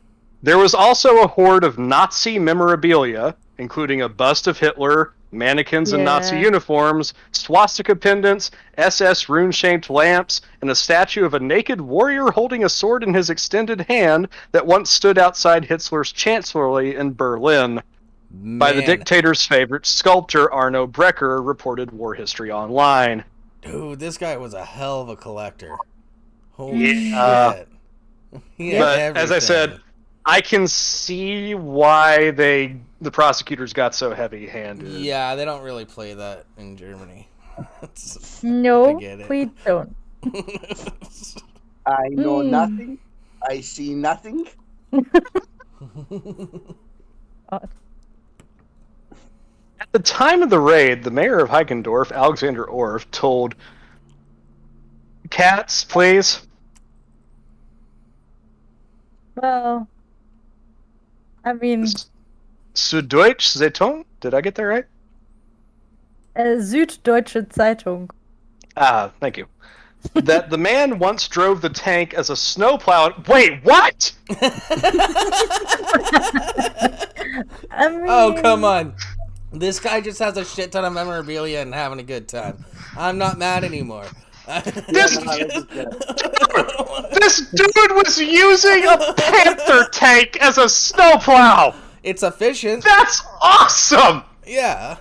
[SPEAKER 3] There was also a hoard of Nazi memorabilia, including a bust of Hitler, mannequins in Nazi uniforms, swastika pendants, SS rune-shaped lamps, and a statue of a naked warrior holding a sword in his extended hand that once stood outside Hitler's chancellery in Berlin. By the dictator's favorite sculptor, Arno Brecker, reported War History Online.
[SPEAKER 2] Dude, this guy was a hell of a collector. Holy shit.
[SPEAKER 3] But as I said, I can see why the prosecutors got so heavy-handed.
[SPEAKER 2] Yeah, they don't really play that in Germany.
[SPEAKER 5] No,
[SPEAKER 2] I get it.
[SPEAKER 5] please don't.
[SPEAKER 1] I know nothing. I see nothing.
[SPEAKER 3] At the time of the raid, the mayor of Heikendorf, Alexander Orff, told Cats, please.
[SPEAKER 5] Well, I mean,
[SPEAKER 3] Süddeutsche Zeitung? Did I get that right?
[SPEAKER 5] Süddeutsche Zeitung.
[SPEAKER 3] Ah, thank you. That the man once drove the tank as a snowplow. Wait, what?
[SPEAKER 5] I mean...
[SPEAKER 2] Oh, come on. This guy just has a shit ton of memorabilia and having a good time. I'm not mad anymore.
[SPEAKER 3] This dude was using a Panther tank as a snowplow.
[SPEAKER 2] It's efficient.
[SPEAKER 3] That's awesome.
[SPEAKER 2] Yeah,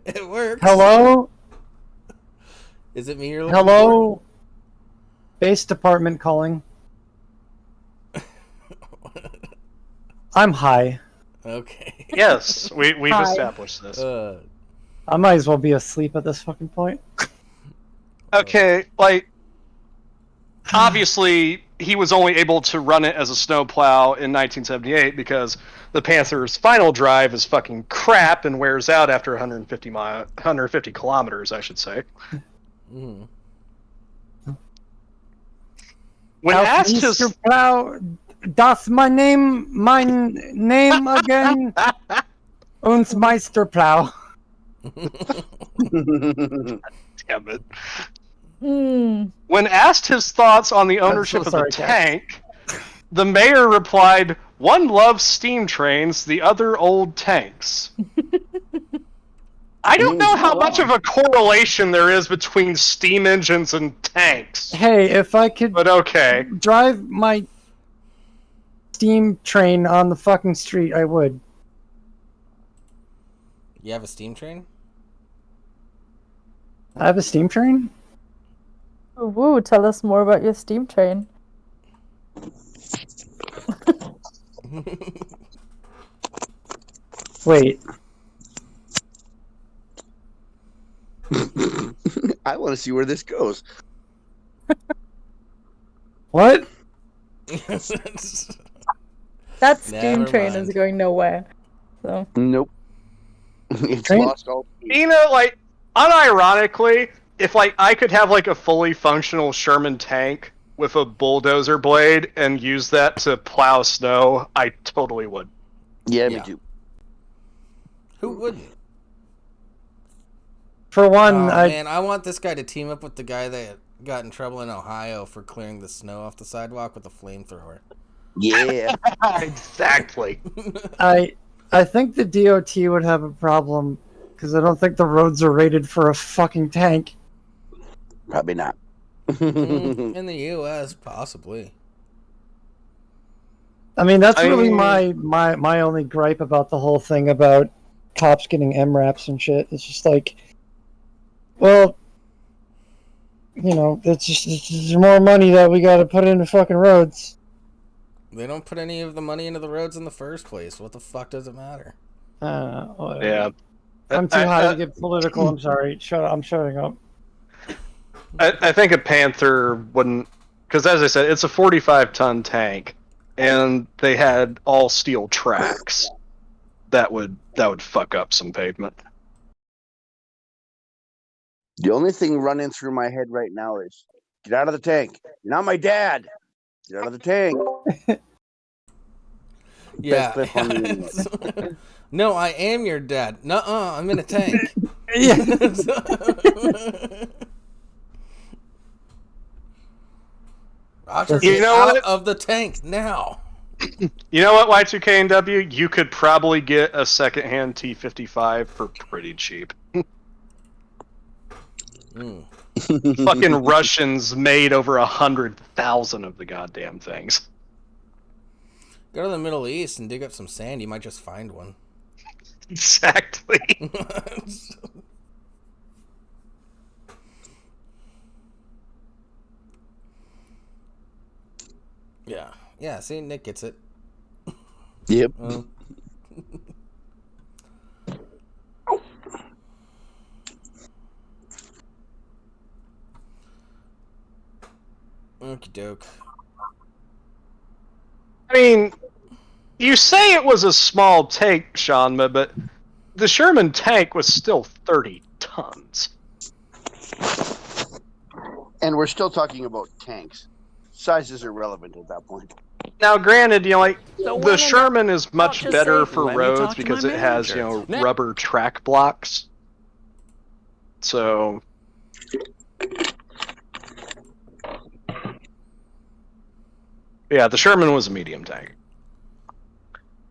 [SPEAKER 2] it works.
[SPEAKER 4] Hello?
[SPEAKER 2] Is it me you're looking
[SPEAKER 4] Hello? Base department calling. I'm high.
[SPEAKER 2] for? Okay.
[SPEAKER 3] Yes, we've
[SPEAKER 5] Hi.
[SPEAKER 3] established this.
[SPEAKER 4] I might as well be asleep at this fucking point.
[SPEAKER 3] Okay, like, obviously, he was only able to run it as a snowplow in 1978 because the Panther's final drive is fucking crap and wears out after 150 kilometers, I should say.
[SPEAKER 2] Mm.
[SPEAKER 3] When asked his...
[SPEAKER 4] Mr. Plow, das mein name again? Uns Meister Plow.
[SPEAKER 3] Damn it.
[SPEAKER 5] Hmm.
[SPEAKER 3] When asked his thoughts on the ownership of the tank, the mayor replied, "One loves steam trains, the other old tanks." I don't know how much of a correlation there is between steam engines and tanks.
[SPEAKER 4] Hey, if I could
[SPEAKER 3] But okay.
[SPEAKER 4] drive my steam train on the fucking street, I would.
[SPEAKER 2] You have a steam train?
[SPEAKER 4] I have a steam train?
[SPEAKER 5] Woo, tell us more about your steam train.
[SPEAKER 4] Wait.
[SPEAKER 1] I want to see where this goes.
[SPEAKER 4] What?
[SPEAKER 5] That steam
[SPEAKER 2] Never
[SPEAKER 5] train
[SPEAKER 2] mind.
[SPEAKER 5] is going nowhere. So
[SPEAKER 1] Nope. It's
[SPEAKER 4] Train?
[SPEAKER 1] lost all.
[SPEAKER 3] You know, like, unironically, if, like, I could have, like, a fully functional Sherman tank with a bulldozer blade and use that to plow snow, I totally would.
[SPEAKER 1] Yeah,
[SPEAKER 2] Yeah.
[SPEAKER 1] me too.
[SPEAKER 2] Who wouldn't?
[SPEAKER 4] For one,
[SPEAKER 2] Oh,
[SPEAKER 4] I
[SPEAKER 2] man, I want this guy to team up with the guy that got in trouble in Ohio for clearing the snow off the sidewalk with a flamethrower.
[SPEAKER 1] Yeah.
[SPEAKER 3] Exactly.
[SPEAKER 4] I think the DOT would have a problem because I don't think the roads are rated for a fucking tank.
[SPEAKER 1] Probably not.
[SPEAKER 2] In the U.S., possibly.
[SPEAKER 4] I mean, that's
[SPEAKER 3] I
[SPEAKER 4] really
[SPEAKER 3] mean-
[SPEAKER 4] my only gripe about the whole thing about cops getting MRAPs and shit. It's just like, well, it's just more money that we got to put into fucking roads.
[SPEAKER 2] They don't put any of the money into the roads in the first place. What the fuck does it matter?
[SPEAKER 4] Whatever.
[SPEAKER 3] Yeah.
[SPEAKER 4] I'm too high to get political. I'm sorry. I'm shutting up.
[SPEAKER 3] I think a Panther wouldn't, because as I said, it's a 45-ton tank, and they had all steel tracks. That would fuck up some pavement.
[SPEAKER 1] The only thing running through my head right now is, get out of the tank. You're not my dad. Get out of the tank.
[SPEAKER 2] Yeah.
[SPEAKER 1] Best clip on the internet.
[SPEAKER 2] No, I am your dad. Nuh-uh, I'm in a tank.
[SPEAKER 4] Yeah.
[SPEAKER 2] Roger,
[SPEAKER 3] You
[SPEAKER 2] get
[SPEAKER 3] know
[SPEAKER 2] out
[SPEAKER 3] what?
[SPEAKER 2] of the tank now.
[SPEAKER 3] You know what, Y2K and W? You could probably get a secondhand T-55 for pretty cheap. Fucking Russians made over 100,000 of the goddamn things.
[SPEAKER 2] Go to the Middle East and dig up some sand. You might just find one.
[SPEAKER 3] Exactly.
[SPEAKER 2] Yeah. Yeah, see, Nick gets it.
[SPEAKER 1] Yep.
[SPEAKER 2] Okie doke.
[SPEAKER 3] I mean, you say it was a small tank, Sean, but the Sherman tank was still 30 tons.
[SPEAKER 1] And we're still talking about tanks. Size is irrelevant at that point.
[SPEAKER 3] Now, granted,
[SPEAKER 7] So
[SPEAKER 3] the Sherman is much
[SPEAKER 7] just
[SPEAKER 3] better
[SPEAKER 7] say,
[SPEAKER 3] for
[SPEAKER 7] "Let me
[SPEAKER 3] roads
[SPEAKER 7] talk to
[SPEAKER 3] because
[SPEAKER 7] my
[SPEAKER 3] it has,
[SPEAKER 7] manager."
[SPEAKER 3] rubber track blocks. So, yeah, the Sherman was a medium tank.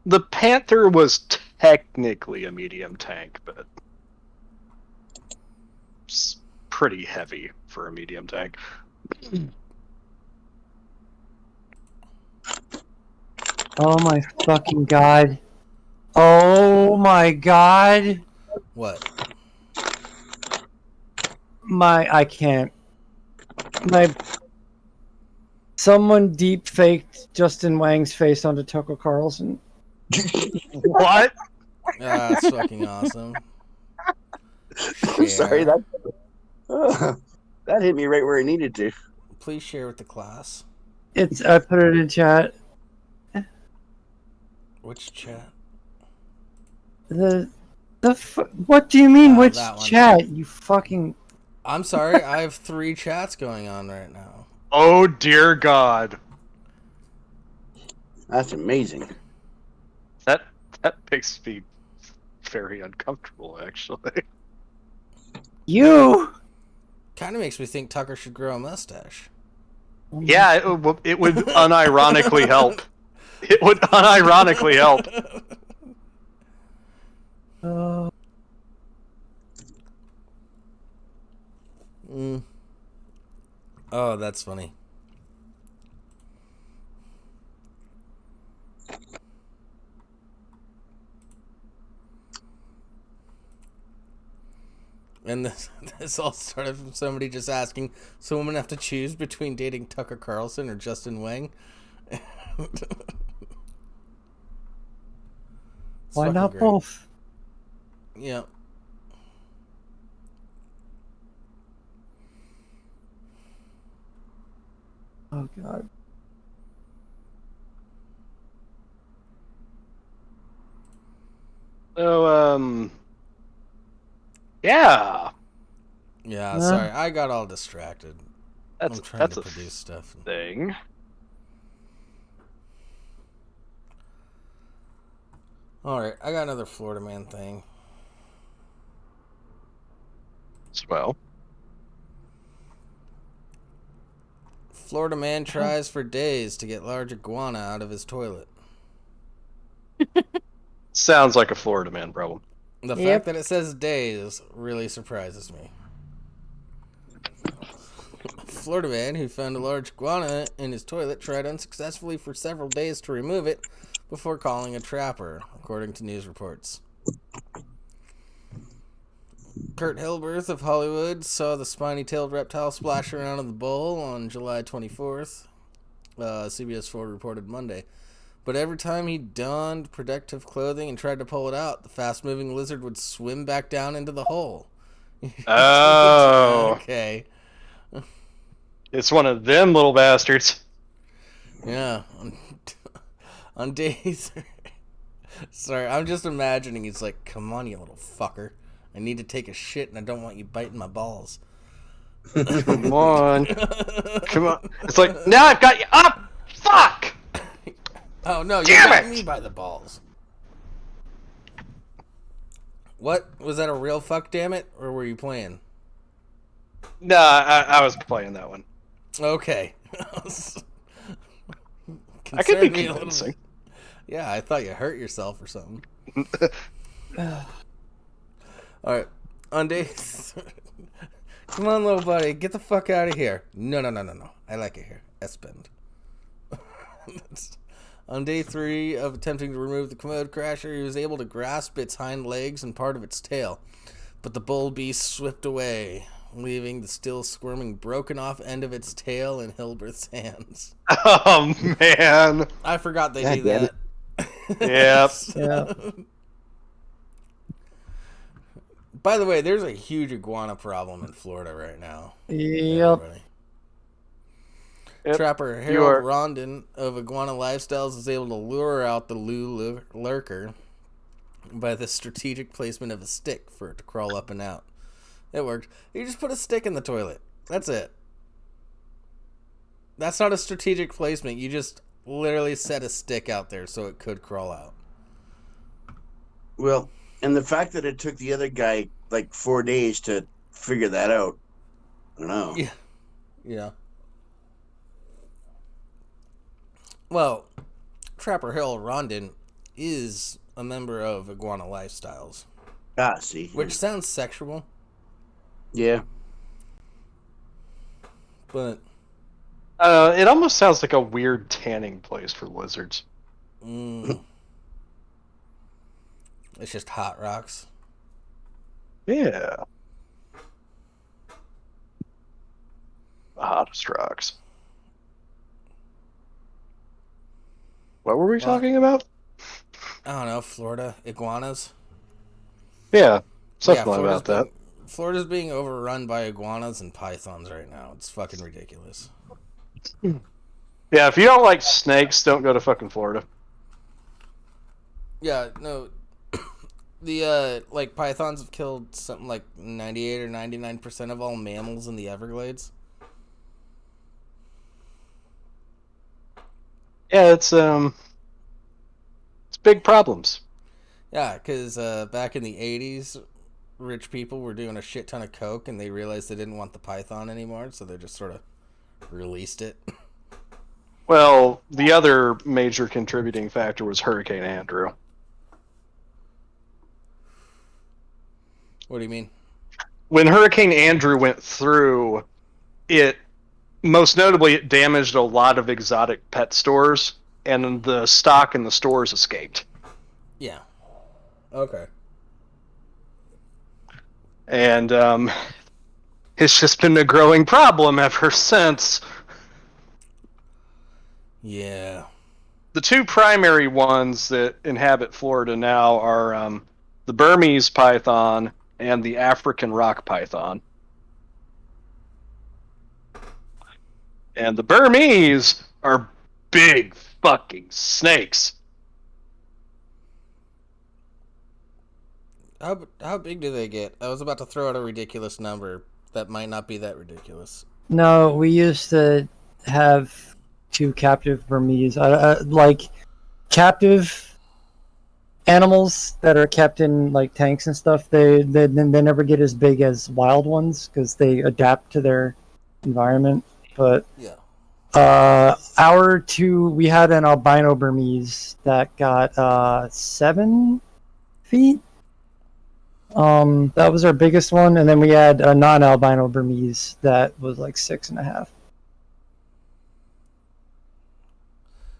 [SPEAKER 3] The Panther was technically a medium tank, but it's pretty heavy for a medium tank.
[SPEAKER 4] Oh my fucking god. Oh my god.
[SPEAKER 2] What?
[SPEAKER 4] I can't. Someone deep faked Justin Wang's face onto Tucker Carlson.
[SPEAKER 3] What?
[SPEAKER 2] That's fucking awesome.
[SPEAKER 1] I'm sorry,
[SPEAKER 2] Share.
[SPEAKER 1] that hit me right where it needed to.
[SPEAKER 2] Please share with the class.
[SPEAKER 4] I put it in chat.
[SPEAKER 2] Which chat?
[SPEAKER 4] What do you mean, which
[SPEAKER 2] that one.
[SPEAKER 4] chat? You fucking...
[SPEAKER 2] I'm sorry, I have 3 chats going on right now.
[SPEAKER 3] Oh, dear God.
[SPEAKER 1] That's amazing.
[SPEAKER 3] That makes me very uncomfortable, actually.
[SPEAKER 4] You!
[SPEAKER 2] Kind of makes me think Tucker should grow a mustache.
[SPEAKER 3] Yeah, it would unironically help. It would unironically help.
[SPEAKER 2] Oh, that's funny. And this all started from somebody just asking, so I'm going to have to choose between dating Tucker Carlson or Justin Wang?
[SPEAKER 4] Why not
[SPEAKER 2] great.
[SPEAKER 4] both?
[SPEAKER 2] Yeah.
[SPEAKER 4] Oh god.
[SPEAKER 3] So, yeah.
[SPEAKER 2] Yeah, sorry, I got all distracted. I'm trying
[SPEAKER 3] That's
[SPEAKER 2] to
[SPEAKER 3] a
[SPEAKER 2] produce stuff.
[SPEAKER 3] thing.
[SPEAKER 2] Alright, I got another Florida man thing.
[SPEAKER 3] Swell.
[SPEAKER 2] Florida man tries for days to get large iguana out of his toilet.
[SPEAKER 3] Sounds like a Florida man problem.
[SPEAKER 2] The fact that it says days really surprises me. Florida man who found a large iguana in his toilet tried unsuccessfully for several days to remove it before calling a trapper, according to news reports. Kurt Hilberth of Hollywood saw the spiny-tailed reptile splash around in the bowl on July 24th. CBS 4 reported Monday. But every time he donned protective clothing and tried to pull it out, the fast-moving lizard would swim back down into the hole.
[SPEAKER 3] Oh.
[SPEAKER 2] Okay.
[SPEAKER 3] It's one of them little bastards.
[SPEAKER 2] Yeah. On days... Sorry, I'm just imagining he's like, come on, you little fucker. I need to take a shit and I don't want you biting my balls.
[SPEAKER 3] Come on. Come on. It's like, now I've got you up! Fuck!
[SPEAKER 2] Oh, no, you
[SPEAKER 3] Damn
[SPEAKER 2] got
[SPEAKER 3] it!
[SPEAKER 2] me by the balls. What? Was that a real fuck, damn it? Or were you playing?
[SPEAKER 3] Nah, I was playing that one.
[SPEAKER 2] Okay.
[SPEAKER 3] I could be
[SPEAKER 2] Concerned me a little
[SPEAKER 3] convincing.
[SPEAKER 2] bit. Yeah, I thought you hurt yourself or something. Alright. On days... Come on, little buddy. Get the fuck out of here. No. I like it here. S-bend. On day 3 of attempting to remove the commode crasher, he was able to grasp its hind legs and part of its tail. But the bull beast slipped away, leaving the still squirming broken off end of its tail in Hilberth's hands.
[SPEAKER 3] Oh, man.
[SPEAKER 2] I forgot they
[SPEAKER 1] God
[SPEAKER 2] do
[SPEAKER 1] damn
[SPEAKER 2] that.
[SPEAKER 3] Yep.
[SPEAKER 4] Yeah.
[SPEAKER 2] By the way, there's a huge iguana problem in Florida right now.
[SPEAKER 4] Yep.
[SPEAKER 2] Everybody.
[SPEAKER 3] Yep.
[SPEAKER 2] Trapper
[SPEAKER 3] You
[SPEAKER 2] Harold
[SPEAKER 3] are-
[SPEAKER 2] Rondon of Iguana Lifestyles is able to lure out the lurker by the strategic placement of a stick for it to crawl up and out. It worked. You just put a stick in the toilet. That's it. That's not a strategic placement. You just literally set a stick out there so it could crawl out.
[SPEAKER 1] Well, and the fact that it took the other guy like 4 days to figure that out, I don't know.
[SPEAKER 2] Yeah. Well, Trapper Harold Rondon is a member of Iguana Lifestyles,
[SPEAKER 1] Ah, see.
[SPEAKER 2] which sounds sexual,
[SPEAKER 1] Yeah.
[SPEAKER 2] but
[SPEAKER 3] It almost sounds like a weird tanning place for lizards.
[SPEAKER 2] it's just hot rocks.
[SPEAKER 3] Yeah. The hottest rocks. What were we talking about?
[SPEAKER 2] I don't know, Florida iguanas.
[SPEAKER 3] Yeah, something
[SPEAKER 2] Florida's
[SPEAKER 3] about that.
[SPEAKER 2] Florida's being overrun by iguanas and pythons right now. It's fucking ridiculous.
[SPEAKER 3] Yeah, if you don't like snakes, don't go to fucking Florida.
[SPEAKER 2] Yeah, no. The like pythons have killed something like 98 or 99% of all mammals in the Everglades.
[SPEAKER 3] Yeah, it's big problems.
[SPEAKER 2] Yeah, because back in the 80s, rich people were doing a shit ton of coke and they realized they didn't want the python anymore, so they just sort of released it.
[SPEAKER 3] Well, the other major contributing factor was Hurricane Andrew.
[SPEAKER 2] What do you mean?
[SPEAKER 3] When Hurricane Andrew went through, it most notably it damaged a lot of exotic pet stores, and the stock in the stores escaped.
[SPEAKER 2] Yeah. Okay.
[SPEAKER 3] And it's just been a growing problem ever since.
[SPEAKER 2] Yeah.
[SPEAKER 3] The two primary ones that inhabit Florida now are the Burmese python and the African rock python. And the Burmese are big fucking snakes.
[SPEAKER 2] How big do they get? I was about to throw out a ridiculous number that might not be that ridiculous.
[SPEAKER 4] No, we used to have 2 captive Burmese. Like captive animals that are kept in like tanks and stuff. They never get as big as wild ones because they adapt to their environment. But
[SPEAKER 2] Yeah.
[SPEAKER 4] we had an albino Burmese that got 7 feet. That was our biggest one, and then we had a non-albino Burmese that was like 6.5.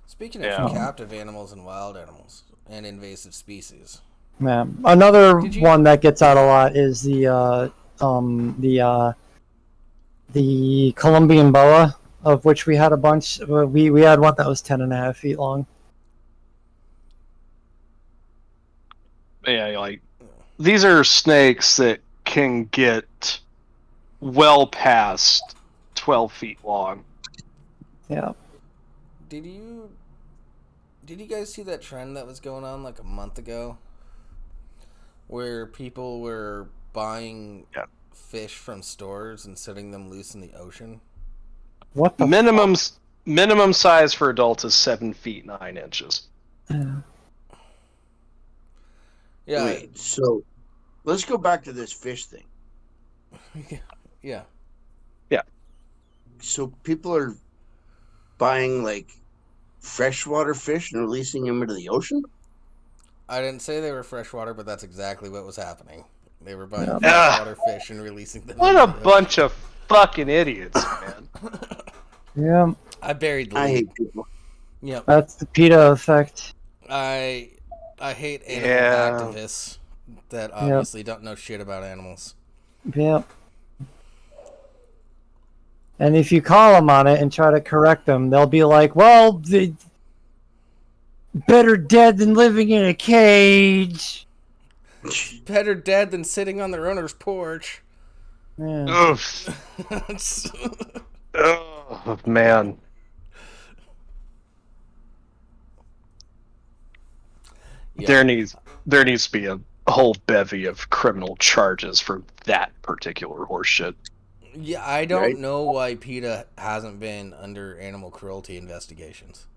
[SPEAKER 2] Speaking of
[SPEAKER 3] Yeah.
[SPEAKER 2] captive animals and wild animals and invasive species,
[SPEAKER 4] Yeah. Another
[SPEAKER 2] Did you-
[SPEAKER 4] one that gets out a lot is the Colombian boa, of which we had a bunch. We had one that was 10.5 feet long.
[SPEAKER 3] Yeah, like these are snakes that can get well past 12 feet long.
[SPEAKER 4] Yeah.
[SPEAKER 2] Did you guys see that trend that was going on like a month ago, where people were buying
[SPEAKER 3] Yeah.
[SPEAKER 2] fish from stores and setting them loose in the ocean?
[SPEAKER 4] What the
[SPEAKER 3] Minimum size for adults is 7 feet 9 inches.
[SPEAKER 2] Yeah.
[SPEAKER 1] Wait, so let's go back to this fish thing.
[SPEAKER 2] Yeah.
[SPEAKER 1] So people are buying like freshwater fish and releasing them into the ocean?
[SPEAKER 2] I didn't say they were freshwater, but that's exactly what was happening. They were buying
[SPEAKER 4] Yeah.
[SPEAKER 2] freshwater fish and releasing them.
[SPEAKER 3] What
[SPEAKER 2] into
[SPEAKER 3] a
[SPEAKER 2] the ocean.
[SPEAKER 3] bunch of fucking idiots, man.
[SPEAKER 4] Yeah,
[SPEAKER 2] I buried the
[SPEAKER 1] I
[SPEAKER 2] lead.
[SPEAKER 1] hate people.
[SPEAKER 2] Yep.
[SPEAKER 4] that's the PETA effect.
[SPEAKER 2] I hate animal
[SPEAKER 3] Yeah.
[SPEAKER 2] activists that obviously don't know shit about animals.
[SPEAKER 4] Yeah. And if you call them on it and try to correct them, they'll be like, "Well, better dead than living in a cage."
[SPEAKER 2] Better dead than sitting on their owner's porch.
[SPEAKER 4] Yeah.
[SPEAKER 3] Oh, man.
[SPEAKER 2] Yeah.
[SPEAKER 3] There needs to be a whole bevy of criminal charges for that particular horseshit.
[SPEAKER 2] Yeah, I don't
[SPEAKER 1] Right?
[SPEAKER 2] know why PETA hasn't been under animal cruelty investigations.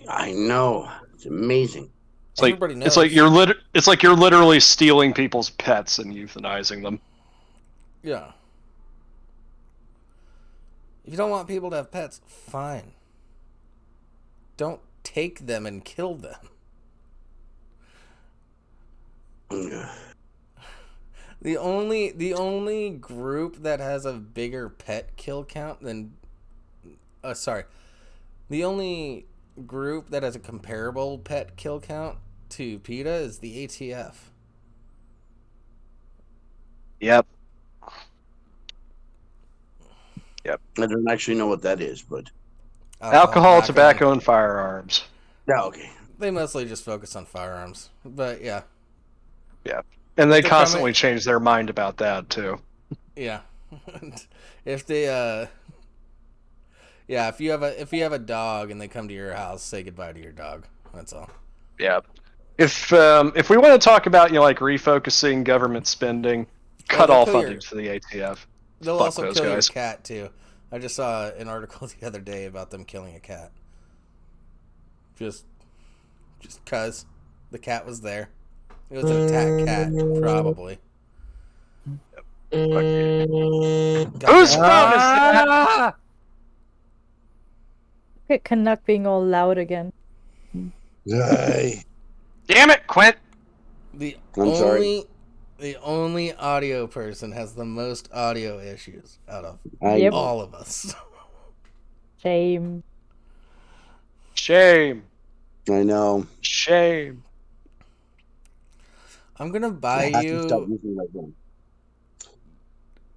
[SPEAKER 1] I know. It's amazing.
[SPEAKER 3] It's like
[SPEAKER 2] Everybody knows.
[SPEAKER 3] it's like you're literally stealing people's pets and euthanizing them.
[SPEAKER 2] Yeah. If you don't want people to have pets, fine. Don't take them and kill them. The only group that has a bigger pet kill count than the only group that has a comparable pet kill count to PETA is the ATF.
[SPEAKER 3] Yep.
[SPEAKER 1] I don't actually know what that is, but
[SPEAKER 3] Alcohol, tobacco, and firearms.
[SPEAKER 1] yeah, okay.
[SPEAKER 2] They mostly just focus on firearms, but yeah.
[SPEAKER 3] And they
[SPEAKER 2] They're
[SPEAKER 3] constantly
[SPEAKER 2] coming-
[SPEAKER 3] change their mind about that too.
[SPEAKER 2] Yeah. If they yeah, if you have a dog and they come to your house, say goodbye to your dog. That's all.
[SPEAKER 3] Yeah. If we want to talk about like refocusing government spending, cut
[SPEAKER 2] they'll
[SPEAKER 3] all
[SPEAKER 2] kill
[SPEAKER 3] funding
[SPEAKER 2] your-
[SPEAKER 3] to the ATF.
[SPEAKER 2] They'll
[SPEAKER 3] Fuck
[SPEAKER 2] also
[SPEAKER 3] those
[SPEAKER 2] kill
[SPEAKER 3] guys.
[SPEAKER 2] your cat too. I just saw an article the other day about them killing a cat. Just cuz the cat was there. It was an attack cat, probably.
[SPEAKER 3] Whose phone is that?
[SPEAKER 4] Ah!
[SPEAKER 5] Look at Canuck being all loud again.
[SPEAKER 1] Hey.
[SPEAKER 3] Damn it, Quint!
[SPEAKER 1] I'm sorry.
[SPEAKER 2] The only audio person has the most audio issues out of
[SPEAKER 5] Yep.
[SPEAKER 2] all of us.
[SPEAKER 5] Shame.
[SPEAKER 3] Shame.
[SPEAKER 1] I know.
[SPEAKER 3] Shame.
[SPEAKER 2] I'm gonna
[SPEAKER 1] I
[SPEAKER 2] buy
[SPEAKER 1] have to stop
[SPEAKER 2] you.
[SPEAKER 1] using my phone.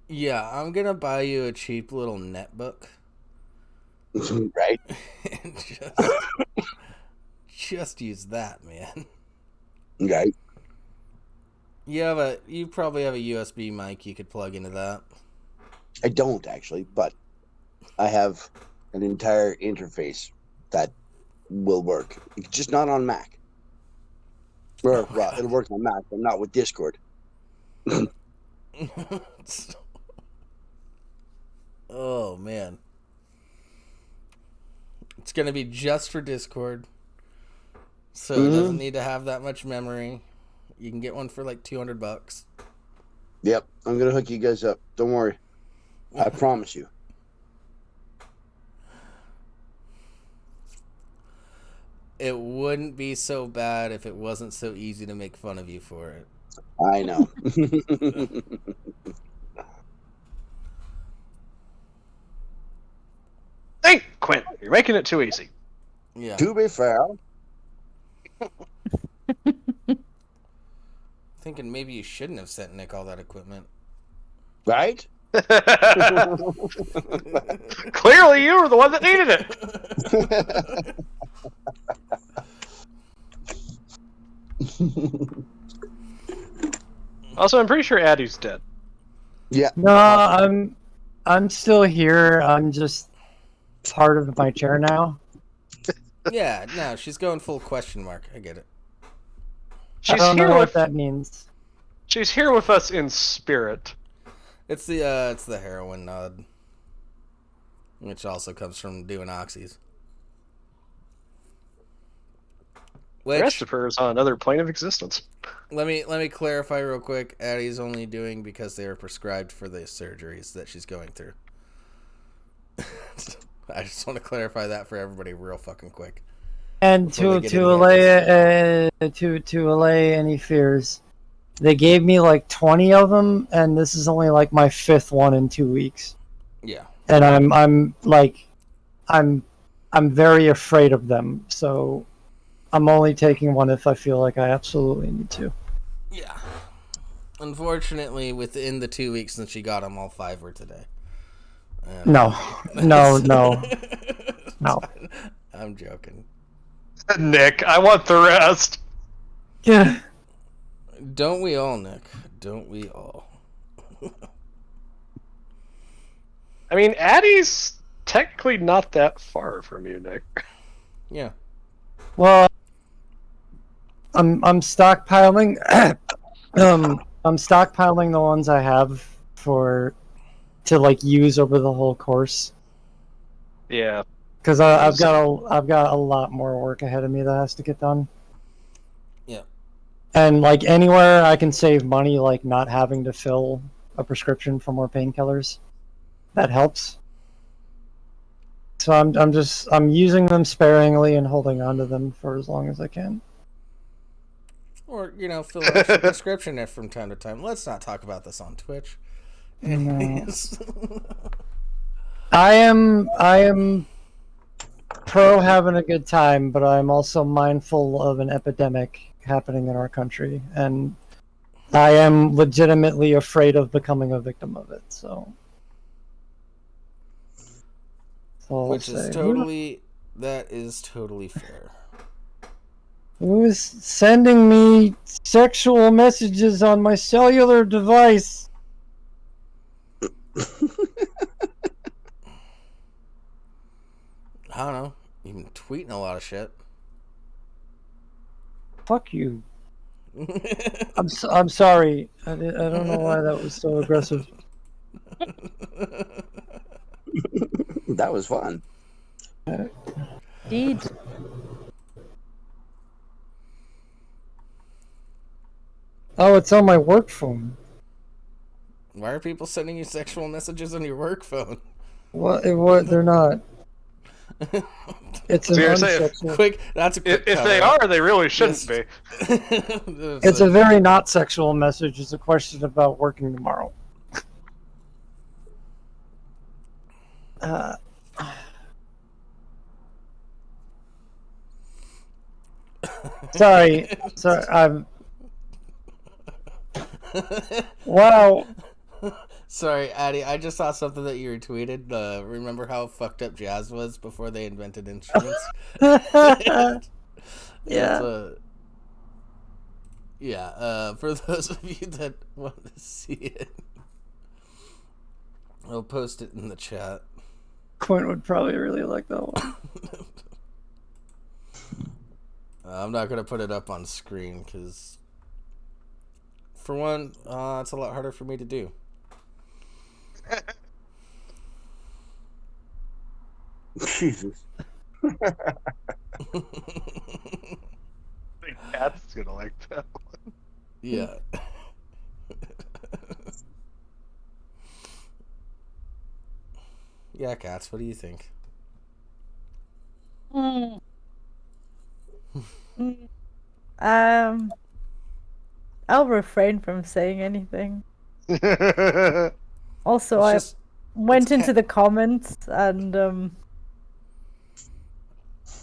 [SPEAKER 2] Yeah, I'm gonna buy you a cheap little netbook.
[SPEAKER 1] Right?
[SPEAKER 2] And just use that, man.
[SPEAKER 1] Right.
[SPEAKER 2] You probably have a USB mic you could plug into that.
[SPEAKER 1] I don't actually, but I have an entire interface that will work. It's just not on Mac. Or, well, it'll work on Mac, but not with Discord.
[SPEAKER 2] Oh man. It's gonna be just for Discord. So it doesn't need to have that much memory. You can get one for like $200.
[SPEAKER 1] Yep, I'm gonna hook you guys up. Don't worry. I promise you.
[SPEAKER 2] It wouldn't be so bad if it wasn't so easy to make fun of you for it.
[SPEAKER 1] I know.
[SPEAKER 3] Hey, Quint, you're making it too easy.
[SPEAKER 2] Yeah.
[SPEAKER 1] To be fair,
[SPEAKER 2] Thinking maybe you shouldn't have sent Nick all that equipment.
[SPEAKER 1] Right?
[SPEAKER 3] Clearly, you were the one that needed it. Also, I'm pretty sure Addie's dead.
[SPEAKER 1] Yeah.
[SPEAKER 4] No, I'm still here. I'm just part of my chair now.
[SPEAKER 2] Yeah, no, she's going full question mark. I get it.
[SPEAKER 4] I
[SPEAKER 3] She's
[SPEAKER 4] don't
[SPEAKER 3] here
[SPEAKER 4] know
[SPEAKER 3] with
[SPEAKER 4] what that means.
[SPEAKER 3] She's here with us in spirit.
[SPEAKER 2] It's the heroin nod, which also comes from doing oxys.
[SPEAKER 3] The rest of her is on another plane of existence.
[SPEAKER 2] Let me clarify real quick. Addie's only doing because they are prescribed for the surgeries that she's going through. I just want to clarify that for everybody real fucking quick.
[SPEAKER 4] And to allay any fears, they gave me like 20 of them, and this is only like my 5th one in 2 weeks.
[SPEAKER 2] Yeah.
[SPEAKER 4] And I'm very afraid of them, so I'm only taking one if I feel like I absolutely need to.
[SPEAKER 2] Yeah. Unfortunately, within the 2 weeks since she got them, all 5 were today.
[SPEAKER 4] No.
[SPEAKER 2] I'm joking.
[SPEAKER 3] Nick, I want the rest.
[SPEAKER 4] Yeah.
[SPEAKER 2] Don't we all, Nick? Don't we all?
[SPEAKER 3] I mean, Addie's technically not that far from you, Nick.
[SPEAKER 2] Yeah.
[SPEAKER 4] Well, I'm stockpiling. I'm stockpiling the ones I have to like use over the whole course.
[SPEAKER 3] Yeah.
[SPEAKER 4] Because I've got a lot more work ahead of me that has to get done.
[SPEAKER 2] Yeah.
[SPEAKER 4] And like anywhere I can save money, like not having to fill a prescription for more painkillers, that helps. So I'm using them sparingly and holding on to them for as long as I can.
[SPEAKER 2] Or, fill out your prescription if from time to time. Let's not talk about this on Twitch. Anyways.
[SPEAKER 4] I am pro having a good time, but I'm also mindful of an epidemic happening in our country, and I am legitimately afraid of becoming a victim of it. So,
[SPEAKER 2] that is totally fair.
[SPEAKER 4] Who's sending me sexual messages on my cellular device?
[SPEAKER 2] I don't know. You've been tweeting a lot of shit.
[SPEAKER 4] Fuck you. I'm sorry. I don't know why that was so aggressive.
[SPEAKER 1] That was fun.
[SPEAKER 5] Indeed.
[SPEAKER 4] Oh, it's on my work phone.
[SPEAKER 2] Why are people sending you sexual messages on your work phone?
[SPEAKER 4] What? They're not. It's an unsexual.
[SPEAKER 2] That's a quick
[SPEAKER 3] If they are, they really shouldn't be.
[SPEAKER 4] It's a very not sexual message. It's a question about working tomorrow. Sorry. I'm. Wow.
[SPEAKER 2] Sorry, Addie, I just saw something that you retweeted. Remember how fucked up jazz was before they invented instruments?
[SPEAKER 4] Yeah.
[SPEAKER 2] For those of you that want to see it, I'll post it in the chat.
[SPEAKER 4] Quinn would probably really like that one.
[SPEAKER 2] I'm not going to put it up on screen because, for one, it's a lot harder for me to do.
[SPEAKER 1] Jesus.
[SPEAKER 3] I think Cat's gonna like that one.
[SPEAKER 2] Yeah. Yeah, Cats, what do you think?
[SPEAKER 5] I'll refrain from saying anything. Also, I went into the comments and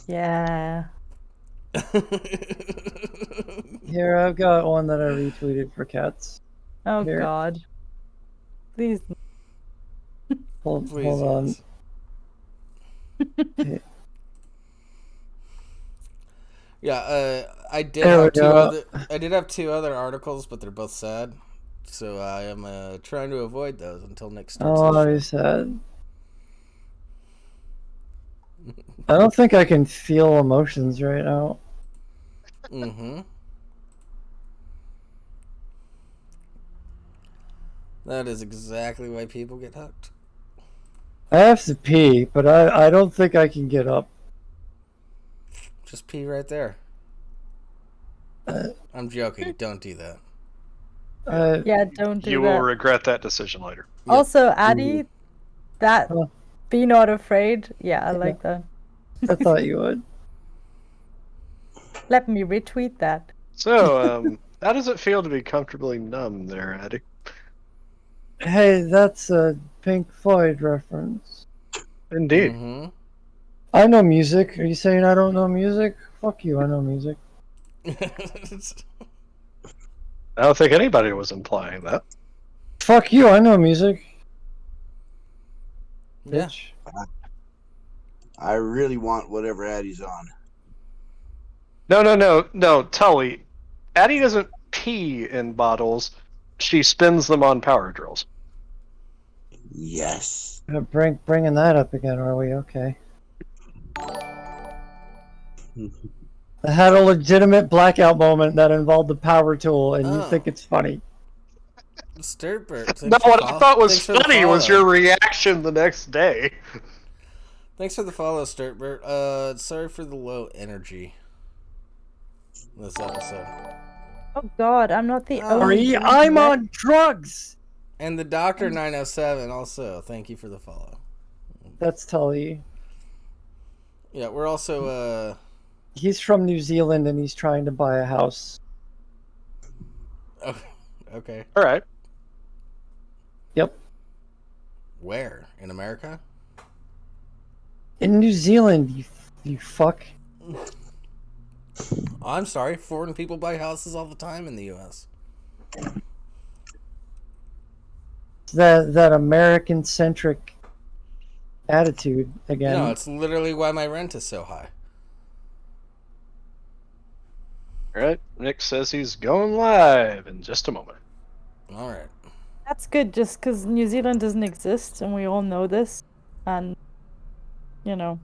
[SPEAKER 2] Yeah.
[SPEAKER 4] Here, I've got one that I retweeted for cats.
[SPEAKER 5] Oh
[SPEAKER 4] Here.
[SPEAKER 5] God. Please.
[SPEAKER 4] Hold
[SPEAKER 2] Please,
[SPEAKER 4] on.
[SPEAKER 2] yes. Yeah, I did
[SPEAKER 4] There we
[SPEAKER 2] have
[SPEAKER 4] go.
[SPEAKER 2] I did have 2 other articles, but they're both sad. So I am trying to avoid those until Nick starts.
[SPEAKER 4] Oh,
[SPEAKER 2] his
[SPEAKER 4] he
[SPEAKER 2] show.
[SPEAKER 4] said. I don't think I can feel emotions right now.
[SPEAKER 2] Mm-hmm. That is exactly why people get hooked.
[SPEAKER 4] I have to pee, but I don't think I can get up.
[SPEAKER 2] Just pee right there. I'm joking. Don't do that.
[SPEAKER 5] Yeah, don't do
[SPEAKER 3] You
[SPEAKER 5] that.
[SPEAKER 3] will regret that decision later.
[SPEAKER 2] Yep.
[SPEAKER 5] Also, Addy, that
[SPEAKER 4] Oh.
[SPEAKER 5] be not afraid. Yeah, I
[SPEAKER 4] Yeah.
[SPEAKER 5] like that.
[SPEAKER 4] I thought you would.
[SPEAKER 5] Let me retweet that.
[SPEAKER 3] So, how does it feel to be comfortably numb there, Addy?
[SPEAKER 4] Hey, that's a Pink Floyd reference.
[SPEAKER 3] Indeed.
[SPEAKER 2] Mm-hmm.
[SPEAKER 4] I know music. Are you saying I don't know music? Fuck you, I know music.
[SPEAKER 3] I don't think anybody was implying that.
[SPEAKER 4] Fuck you, I know music.
[SPEAKER 2] Yeah.
[SPEAKER 4] Bitch.
[SPEAKER 1] I really want whatever Addie's on.
[SPEAKER 3] No, Tully. Addy doesn't pee in bottles. She spins them on power drills.
[SPEAKER 1] Yes.
[SPEAKER 4] Bringing that up again, are we? Okay. I had a legitimate blackout moment that involved the power tool, and you
[SPEAKER 2] Oh.
[SPEAKER 4] think it's funny.
[SPEAKER 2] Sturtbert.
[SPEAKER 3] No, what I thought was
[SPEAKER 2] thanks for the
[SPEAKER 3] funny was
[SPEAKER 2] follow.
[SPEAKER 3] your reaction the next day.
[SPEAKER 2] Thanks for the follow, Sturtbert. Sorry for the low energy this episode.
[SPEAKER 5] Oh God, I'm not the
[SPEAKER 2] Oh.
[SPEAKER 5] only.
[SPEAKER 4] Sorry,
[SPEAKER 5] one
[SPEAKER 4] I'm
[SPEAKER 5] that-
[SPEAKER 4] on drugs!
[SPEAKER 2] And the Doctor 907 also. Thank you for the follow.
[SPEAKER 4] That's Tully.
[SPEAKER 2] Yeah, we're also
[SPEAKER 4] He's from New Zealand and he's trying to buy a house.
[SPEAKER 2] okay.
[SPEAKER 3] All right.
[SPEAKER 4] Yep.
[SPEAKER 2] Where? In America?
[SPEAKER 4] In New Zealand, you fuck.
[SPEAKER 2] Oh, I'm sorry. Foreign people buy houses all the time in the U.S.
[SPEAKER 4] That American-centric attitude again.
[SPEAKER 2] No, it's literally why my rent is so high.
[SPEAKER 3] All right. Nick says he's going live in just a moment.
[SPEAKER 2] All right.
[SPEAKER 5] That's good, just because New Zealand doesn't exist, and we all know this, and you know,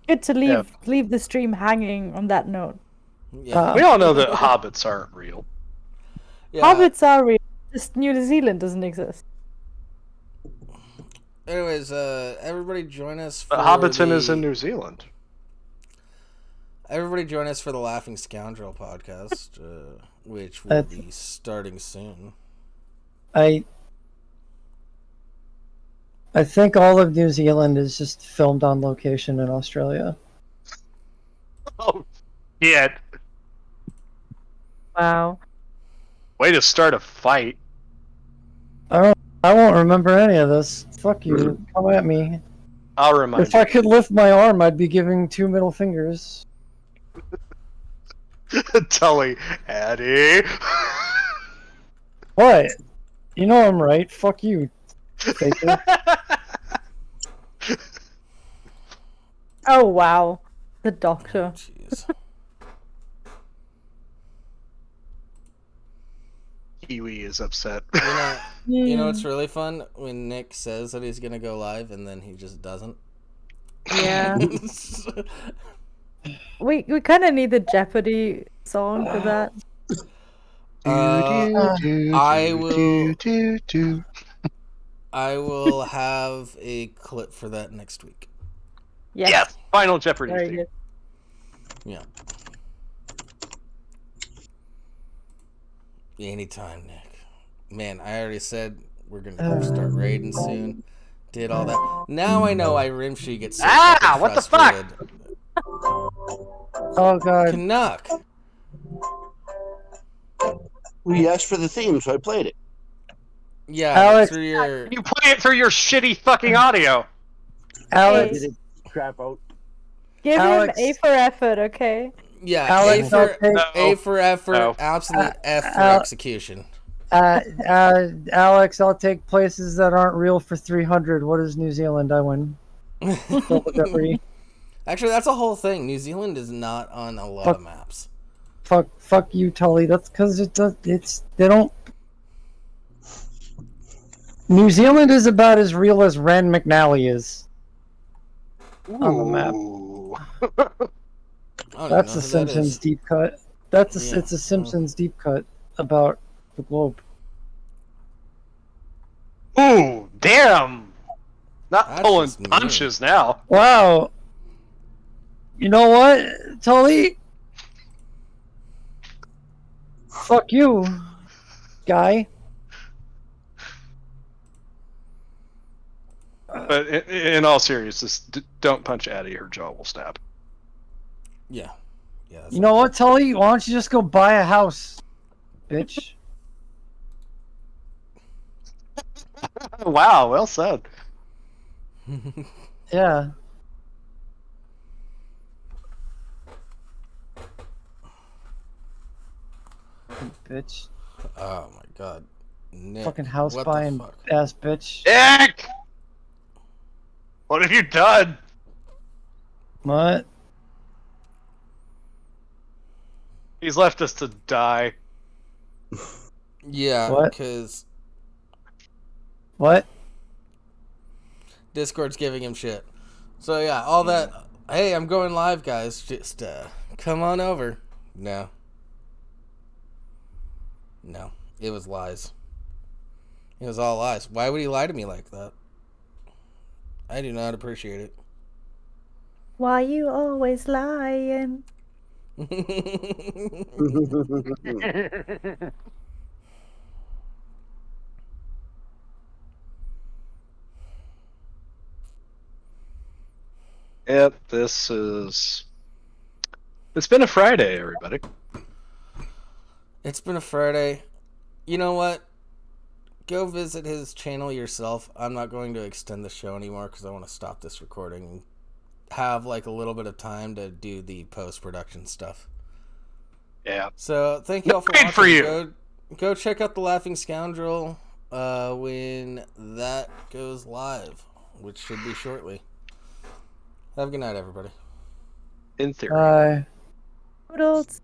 [SPEAKER 5] good to leave the stream hanging on that note.
[SPEAKER 2] Yeah.
[SPEAKER 3] We all know that hobbits aren't real.
[SPEAKER 2] Yeah.
[SPEAKER 5] Hobbits are real. Just New Zealand doesn't exist.
[SPEAKER 2] Anyways, everybody join us for
[SPEAKER 3] But Hobbiton is in New Zealand.
[SPEAKER 2] Everybody join us for the Laughing Scoundrel podcast, which will be starting soon.
[SPEAKER 4] I think all of New Zealand is just filmed on location in Australia.
[SPEAKER 3] Oh, yeah.
[SPEAKER 5] Wow.
[SPEAKER 3] Way to start a fight.
[SPEAKER 4] I won't remember any of this. Fuck you. Come at me.
[SPEAKER 3] I'll remind
[SPEAKER 4] If I could lift my arm, I'd be giving 2 middle fingers.
[SPEAKER 3] you. Tully, Addy.
[SPEAKER 4] What? You know I'm right. Fuck you, faker.
[SPEAKER 5] Oh wow, the Doctor.
[SPEAKER 2] Jeez.
[SPEAKER 3] Kiwi is upset.
[SPEAKER 2] You know what's really fun? When Nick says that he's gonna go live and then he just doesn't.
[SPEAKER 5] Yeah. We kind of need the Jeopardy song for that.
[SPEAKER 2] I will have a clip for that next week.
[SPEAKER 3] Yes, Final Jeopardy
[SPEAKER 5] Very
[SPEAKER 3] theme.
[SPEAKER 5] good.
[SPEAKER 2] Yeah. Anytime, Nick. Man, I already said we're gonna start raiding soon. Did all that. Now I know why Rimshee gets so fucking
[SPEAKER 3] what the fuck?
[SPEAKER 2] frustrated.
[SPEAKER 4] Oh god.
[SPEAKER 2] Canuck.
[SPEAKER 1] Well, you asked for the theme, so I played it.
[SPEAKER 2] Yeah,
[SPEAKER 4] Alex.
[SPEAKER 2] through your.
[SPEAKER 3] You play it through your shitty fucking audio.
[SPEAKER 4] Alex,
[SPEAKER 1] Did it crap out?
[SPEAKER 5] Give
[SPEAKER 4] Alex.
[SPEAKER 5] him A for effort, okay?
[SPEAKER 2] Yeah,
[SPEAKER 4] Alex, I'll take.
[SPEAKER 2] A for effort,
[SPEAKER 6] No.
[SPEAKER 2] absolute F for
[SPEAKER 4] Al-
[SPEAKER 2] execution.
[SPEAKER 4] Alex, I'll take places that aren't real for 300. What is New Zealand? I win. Double jeopardy.
[SPEAKER 2] Actually, that's a whole thing. New Zealand is not on a lot of maps.
[SPEAKER 4] Fuck you, Tully. That's because they don't. New Zealand is about as real as Rand McNally is on the map.
[SPEAKER 3] Ooh.
[SPEAKER 2] I don't
[SPEAKER 4] That's
[SPEAKER 2] know
[SPEAKER 4] a
[SPEAKER 2] who that
[SPEAKER 4] Simpsons
[SPEAKER 2] is.
[SPEAKER 4] deep cut. It's
[SPEAKER 2] Yeah.
[SPEAKER 4] a Simpsons deep cut about the globe.
[SPEAKER 3] Ooh, damn! Not
[SPEAKER 2] That's
[SPEAKER 3] pulling
[SPEAKER 2] just mean.
[SPEAKER 3] punches now.
[SPEAKER 4] Wow. You know what, Tully? Fuck you, guy.
[SPEAKER 3] But in all seriousness, don't punch Addie. Her jaw will snap.
[SPEAKER 2] Yeah. Yeah.
[SPEAKER 4] You know what, Tully? Why don't you just go buy a house, bitch?
[SPEAKER 3] Wow, well said.
[SPEAKER 4] Yeah. Bitch.
[SPEAKER 2] Oh my god. Nick,
[SPEAKER 4] Fucking house
[SPEAKER 2] what
[SPEAKER 4] buying
[SPEAKER 2] the fuck?
[SPEAKER 4] ass bitch.
[SPEAKER 3] Nick! What have you done?
[SPEAKER 4] What?
[SPEAKER 3] He's left us to die.
[SPEAKER 2] Yeah,
[SPEAKER 4] What?
[SPEAKER 2] because
[SPEAKER 4] What?
[SPEAKER 2] Discord's giving him shit. So yeah, all that. Hey, I'm going live, guys. Just come on over. No. No, it was lies. It was all lies. Why would he lie to me like that? I do not appreciate it.
[SPEAKER 5] Why you always lying?
[SPEAKER 3] Yep, this is. It's been a Friday, everybody.
[SPEAKER 2] It's been a Friday. You know what? Go visit his channel yourself. I'm not going to extend the show anymore because I want to stop this recording and have like a little bit of time to do the post-production stuff.
[SPEAKER 3] Yeah.
[SPEAKER 2] So thank you all for
[SPEAKER 3] Great
[SPEAKER 2] watching.
[SPEAKER 3] for you.
[SPEAKER 2] Go check out The Laughing Scoundrel when that goes live, which should be shortly. Have a good night, everybody.
[SPEAKER 3] In theory.
[SPEAKER 4] Bye.
[SPEAKER 5] Toodles.